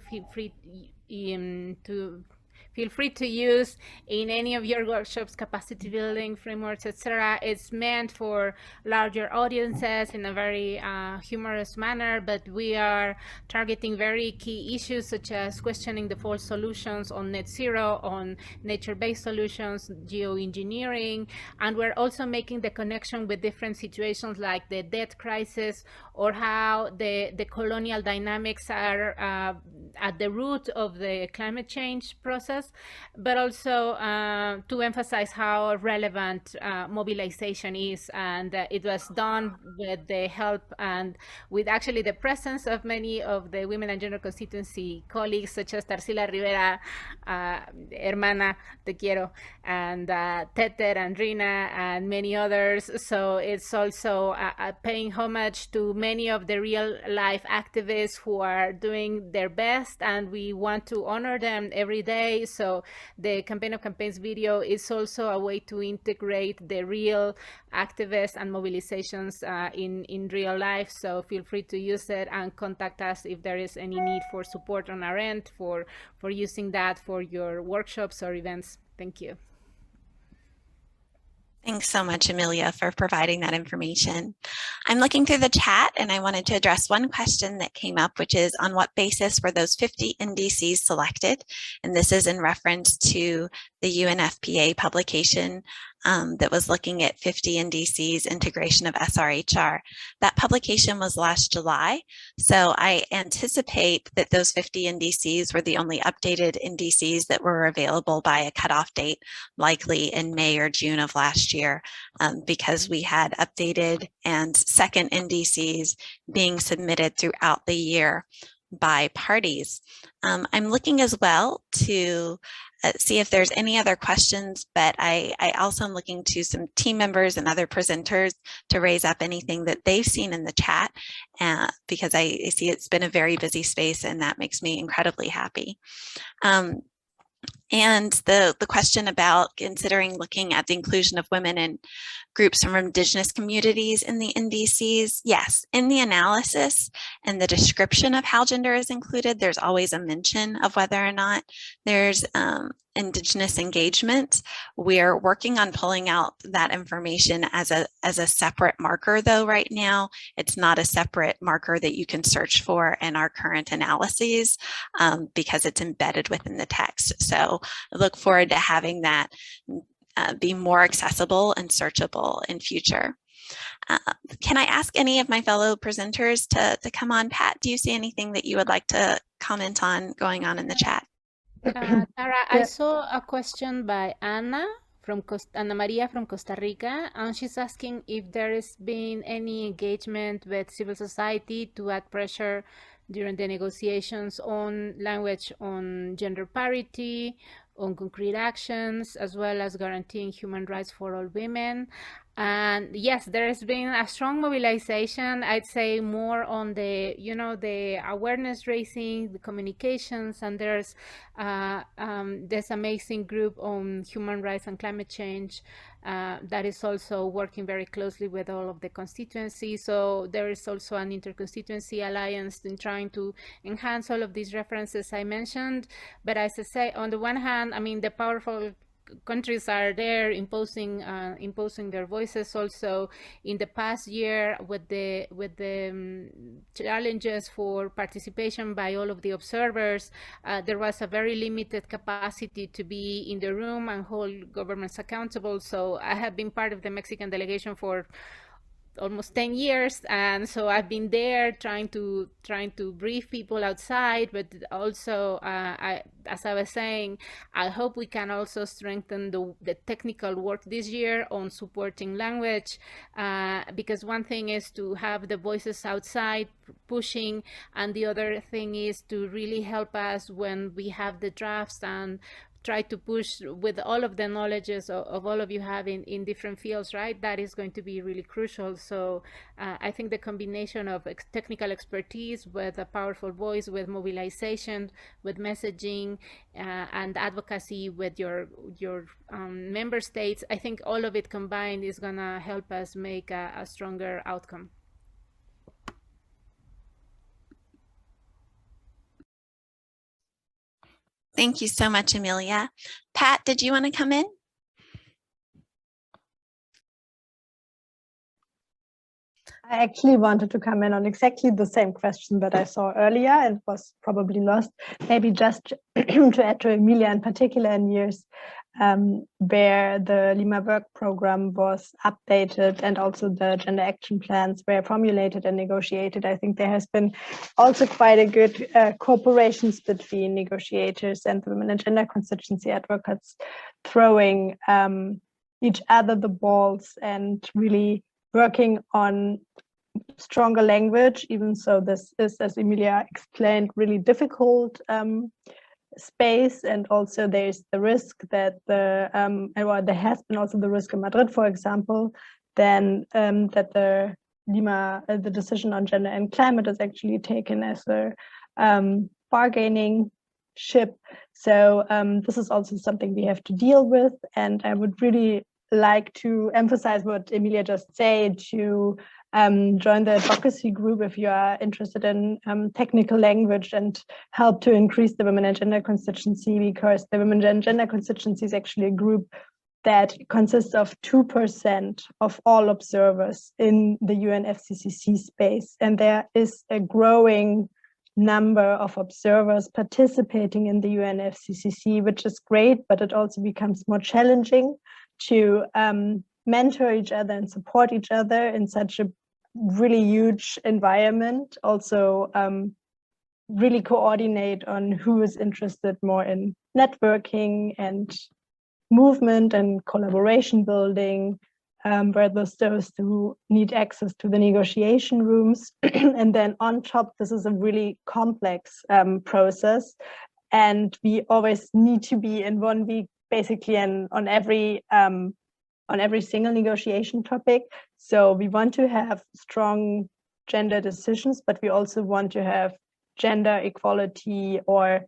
Speaker 3: free to use in any of your workshops, capacity building, frameworks, etc. It's meant for larger audiences in a very humorous manner, but we are targeting very key issues such as questioning the false solutions on net zero, on nature-based solutions, geoengineering, and we're also making the connection with different situations like the debt crisis or how the colonial dynamics are at the root of the climate change process, but also to emphasize how relevant mobilization is. And it was done with the help and with actually the presence of many of the Women and Gender Constituency colleagues, such as Tarsila Rivera, Hermana, Te Quiero, and Teter and Rina, and many others. So it's also paying homage to many of the real life activists who are doing their best, and we want to honor them every day. So the Campaign of Campaigns video is also a way to integrate the real activists and mobilizations in real life. So feel free to use it and contact us if there is any need for support on our end for using that for your workshops or events. Thank you.
Speaker 1: Thanks so much, Emilia, for providing that information. I'm looking through the chat, and I wanted to address one question that came up, which is on what basis were those 50 NDCs selected? And this is in reference to the UNFPA publication that was looking at 50 NDCs integration of SRHR. That publication was last July, so I anticipate that those 50 NDCs were the only updated NDCs that were available by a cutoff date, likely in May or June of last year, because we had updated and second NDCs being submitted throughout the year by parties. I'm looking as well to see if there's any other questions, but I also am looking to some team members and other presenters to raise up anything that they've seen in the chat, because I see it's been a very busy space, and that makes me incredibly happy. And the question about considering looking at the inclusion of women and groups from indigenous communities in the NDCs, yes, in the analysis and the description of how gender is included, there's always a mention of whether or not there's indigenous engagement. We're working on pulling out that information as a separate marker, though right now it's not a separate marker that you can search for in our current analyses, because it's embedded within the text. So I look forward to having that be more accessible and searchable in future. Can I ask any of my fellow presenters to come on? Pat, do you see anything that you would like to comment on going on in the chat?
Speaker 3: Tara, I saw a question by Ana Maria from Costa Rica, and she's asking if there has been any engagement with civil society to add pressure during the negotiations on language on gender parity, on concrete actions, as well as guaranteeing human rights for all women. And yes, there has been a strong mobilization, I'd say more on the, the awareness raising, the communications, and there's this amazing group on human rights and climate change that is also working very closely with all of the constituencies. So there is also an interconstituency alliance in trying to enhance all of these references I mentioned. But as I say, on the one hand, I mean, the powerful countries are there imposing their voices. Also, in the past year, with the challenges for participation by all of the observers, there was a very limited capacity to be in the room and hold governments accountable. So I have been part of the Mexican delegation for almost 10 years, and so I've been there trying to brief people outside, but also as I was saying, I hope we can also strengthen the technical work this year on supporting language, because one thing is to have the voices outside pushing, and the other thing is to really help us when we have the drafts and try to push with all of the knowledges of all of you have in different fields, right? That is going to be really crucial. So I think the combination of technical expertise with a powerful voice, with mobilization, with messaging, and advocacy with your member states, I think all of it combined is gonna help us make a stronger outcome.
Speaker 1: Thank you so much, Emilia. Pat, did you want to come in?
Speaker 2: I actually wanted to come in on exactly the same question that I saw earlier and was probably lost. Maybe just to add to Emilia in particular, in years where the Lima Work Program was updated and also the gender action plans were formulated and negotiated, I think there has been also quite a good cooperations between negotiators and the women and gender constituency advocates, throwing each other the balls and really working on stronger language, even so this is, as Emilia explained, really difficult space. And also there's the risk that there has been also the risk in Madrid, for example, then that the decision on gender and climate is actually taken as a bargaining chip. So this is also something we have to deal with. And I would really like to emphasize what Emilia just said, to join the advocacy group if you are interested in technical language and help to increase the women and gender constituency, because the women and gender constituency is actually a group that consists of 2% of all observers in the UNFCCC space. And there is a growing number of observers participating in the UNFCCC, which is great, but it also becomes more challenging to mentor each other and support each other in such a really huge environment. Also really coordinate on who is interested more in networking and movement and collaboration building, versus those who need access to the negotiation rooms. And then on top, this is a really complex process, and we always need to be in 1 week basically on every single negotiation topic. So we want to have strong gender decisions, but we also want to have gender equality or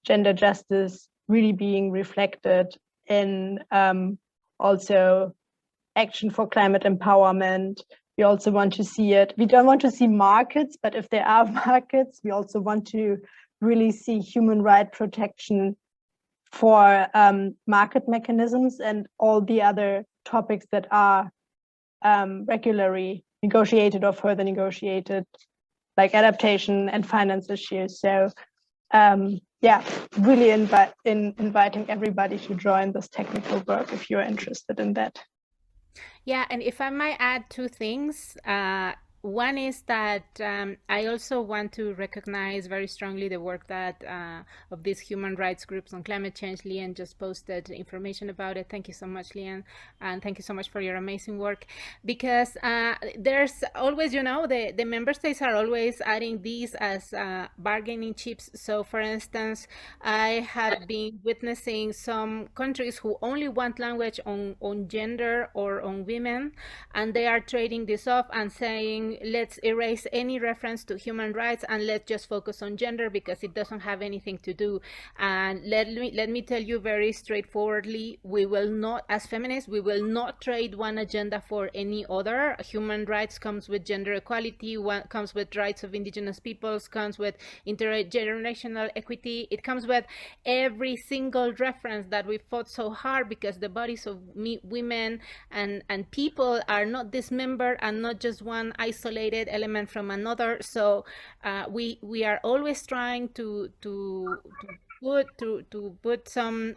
Speaker 2: gender justice really being reflected in also action for climate empowerment. We also want to see it. We don't want to see markets, but if there are markets, we also want to really see human rights protection for market mechanisms and all the other topics that are regularly negotiated or further negotiated, like adaptation and finance issues. So yeah, really inviting everybody to join this technical work if you're interested in that.
Speaker 3: Yeah, and if I might add 2 things. One is that I also want to recognize very strongly the work that of these human rights groups on climate change. Lian just posted information about it. Thank you so much, Lian, and thank you so much for your amazing work. Because there's always, the member states are always adding these as bargaining chips. So, for instance, I have been witnessing some countries who only want language on gender or on women, and they are trading this off and saying, saying, let's erase any reference to human rights and let's just focus on gender because it doesn't have anything to do. And let me tell you very straightforwardly, we will not, as feminists, we will not trade one agenda for any other. Human rights comes with gender equality, comes with rights of indigenous peoples, comes with intergenerational equity. It comes with every single reference that we fought so hard, because the bodies of women and people are not dismembered and not just one isolated element from another. So we are always trying to put some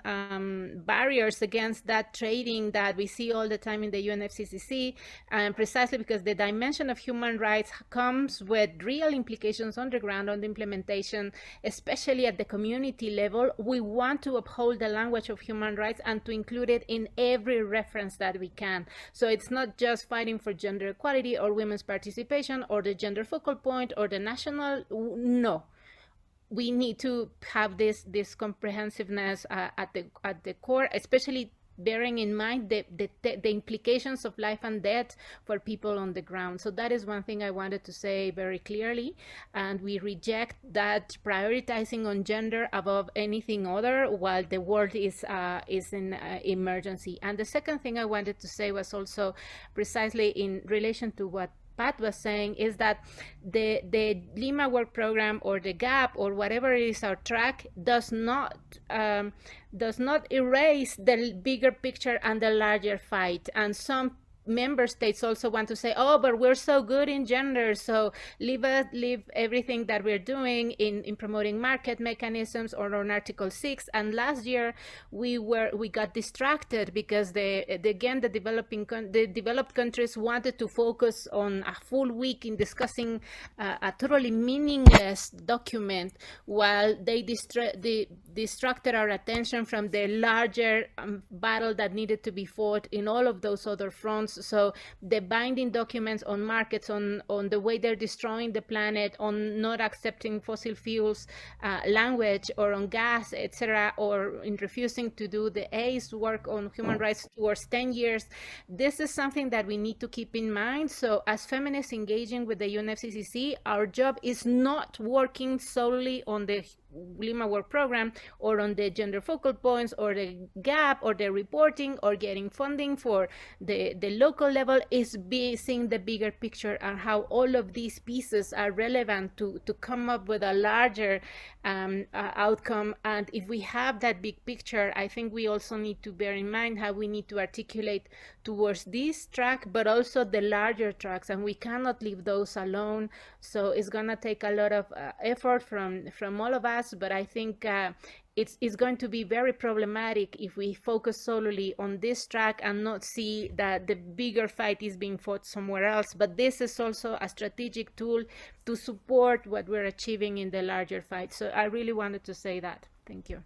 Speaker 3: barriers against that trading that we see all the time in the UNFCCC, and precisely because the dimension of human rights comes with real implications on the ground, on the implementation, especially at the community level. We want to uphold the language of human rights and to include it in every reference that we can. So it's not just fighting for gender equality or women's participation or the gender focal point or the national, no. We need to have this comprehensiveness at the core, especially bearing in mind the implications of life and death for people on the ground. So that is one thing I wanted to say very clearly, and we reject that prioritizing on gender above anything other while the world is in emergency. And the second thing I wanted to say was also precisely in relation to what Pat was saying, is that the Lima Work Program or the GAP or whatever is our track does not erase the bigger picture and the larger fight. And some member states also want to say, oh, but we're so good in gender, so leave everything that we're doing in promoting market mechanisms or on Article 6. And last year we got distracted because the developed countries wanted to focus on a full week in discussing a totally meaningless document, while they distracted our attention from the larger battle that needed to be fought in all of those other fronts. So the binding documents on markets, on the way they're destroying the planet, on not accepting fossil fuels language, or on gas, etc., or in refusing to do the ACE work on human rights towards 10 years. This is something that we need to keep in mind. So as feminists engaging with the UNFCCC, our job is not working solely on the Lima Work Program or on the gender focal points or the GAP or the reporting or getting funding for the local level. Is seeing the bigger picture and how all of these pieces are relevant to come up with a larger outcome. And if we have that big picture, I think we also need to bear in mind how we need to articulate towards this track, but also the larger tracks, and we cannot leave those alone. So it's gonna take a lot of effort from all of us, but I think it's going to be very problematic if we focus solely on this track and not see that the bigger fight is being fought somewhere else. But this is also a strategic tool to support what we're achieving in the larger fight. So I really wanted to say that. Thank you.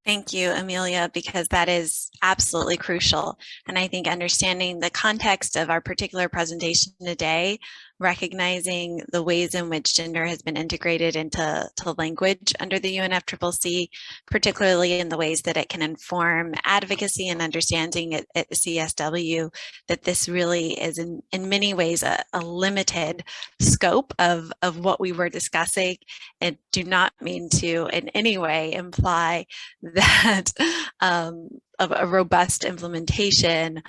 Speaker 1: Thank you, Emilia, because that is absolutely crucial. And I think understanding the context of our particular presentation today, recognizing the ways in which gender has been integrated into language under the UNFCCC, particularly in the ways that it can inform advocacy and understanding at CSW, that this really is in many ways a limited scope of what we were discussing, and do not mean to in any way imply that a robust implementation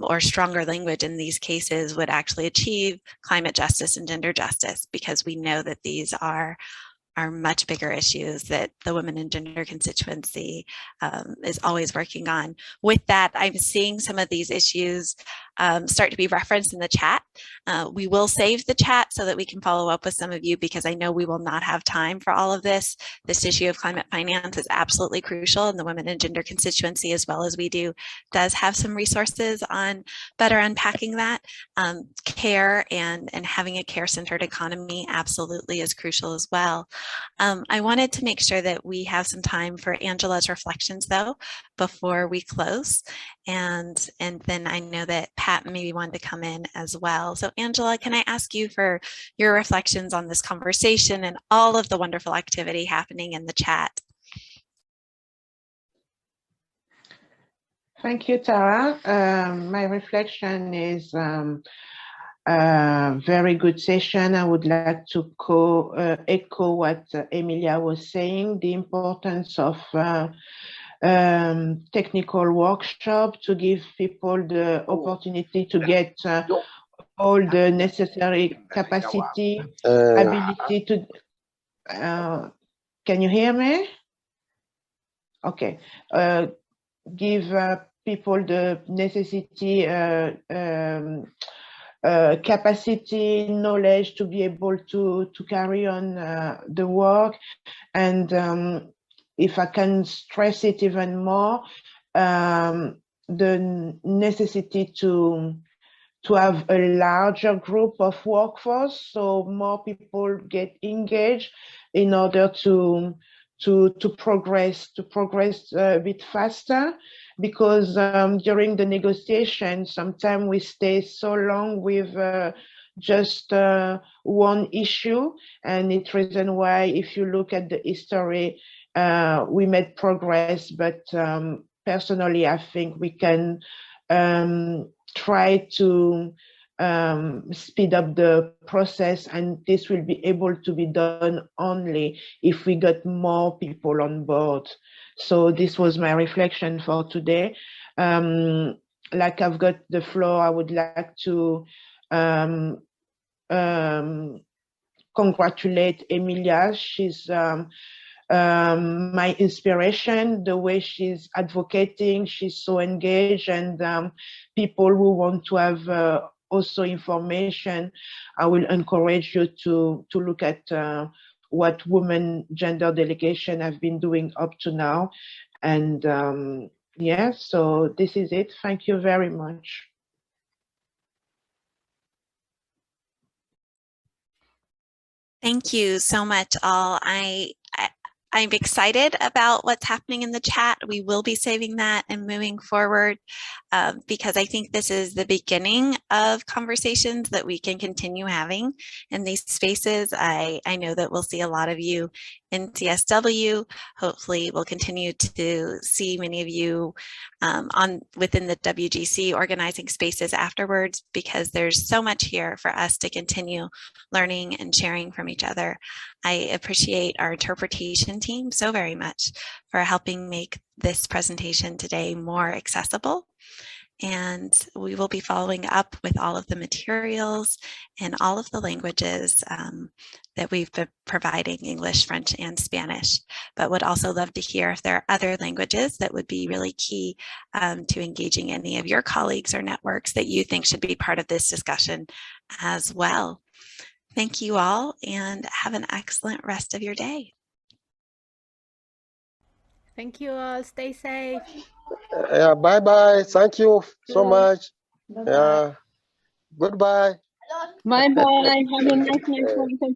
Speaker 1: or stronger language in these cases would actually achieve climate justice and gender justice, because we know that these are much bigger issues that the Women and Gender Constituency is always working on. With that, I'm seeing some of these issues start to be referenced in the chat. We will save the chat so that we can follow up with some of you, because I know we will not have time for all of this. This issue of climate finance is absolutely crucial, and the Women and Gender Constituency, as well as WEDO, does have some resources on better unpacking that. Care and having a care-centered economy absolutely is crucial as well. I wanted to make sure that we have some time for Angela's reflections, though, before we close. And then I know that Pat maybe wanted to come in as well. So Angela, can I ask you for your reflections on this conversation and all of the wonderful activity happening in the chat?
Speaker 4: Thank you, Tara. My reflection is very good session. I would like to echo what Emilia was saying, the importance of technical workshop to give people the opportunity to get all the necessary capacity, ability to, can you hear me? Okay, give people the necessity, capacity, knowledge to be able to carry on the work. And if I can stress it even more, the necessity to have a larger group of workforce, so more people get engaged in order to progress a bit faster, because during the negotiation, sometimes we stay so long with just one issue, and it's reason why, if you look at the history, we made progress, but personally, I think we can try to speed up the process, and this will be able to be done only if we got more people on board. So this was my reflection for today. Like I've got the floor, I would like to congratulate Emilia. She's my inspiration, the way she's advocating, she's so engaged, and people who want to have also information, I will encourage you to look at what women gender delegation have been doing up to now. And yeah, so this is it. Thank you very much.
Speaker 1: Thank you so much, all. I'm excited about what's happening in the chat. We will be saving that and moving forward because I think this is the beginning of conversations that we can continue having in these spaces. I know that we'll see a lot of you in CSW. Hopefully we'll continue to see many of you within the WGC organizing spaces afterwards, because there's so much here for us to continue learning and sharing from each other. I appreciate our interpretation team so very much for helping make this presentation today more accessible. And we will be following up with all of the materials and all of the languages that we've been providing, English, French, and Spanish, but would also love to hear if there are other languages that would be really key to engaging any of your colleagues or networks that you think should be part of this discussion as well. Thank you all, and have an excellent rest of your day.
Speaker 3: Thank you all. Stay safe.
Speaker 5: Bye-bye. Thank you so much.
Speaker 2: Bye-bye.
Speaker 5: Goodbye.
Speaker 6: Bye-bye. Have a nice night.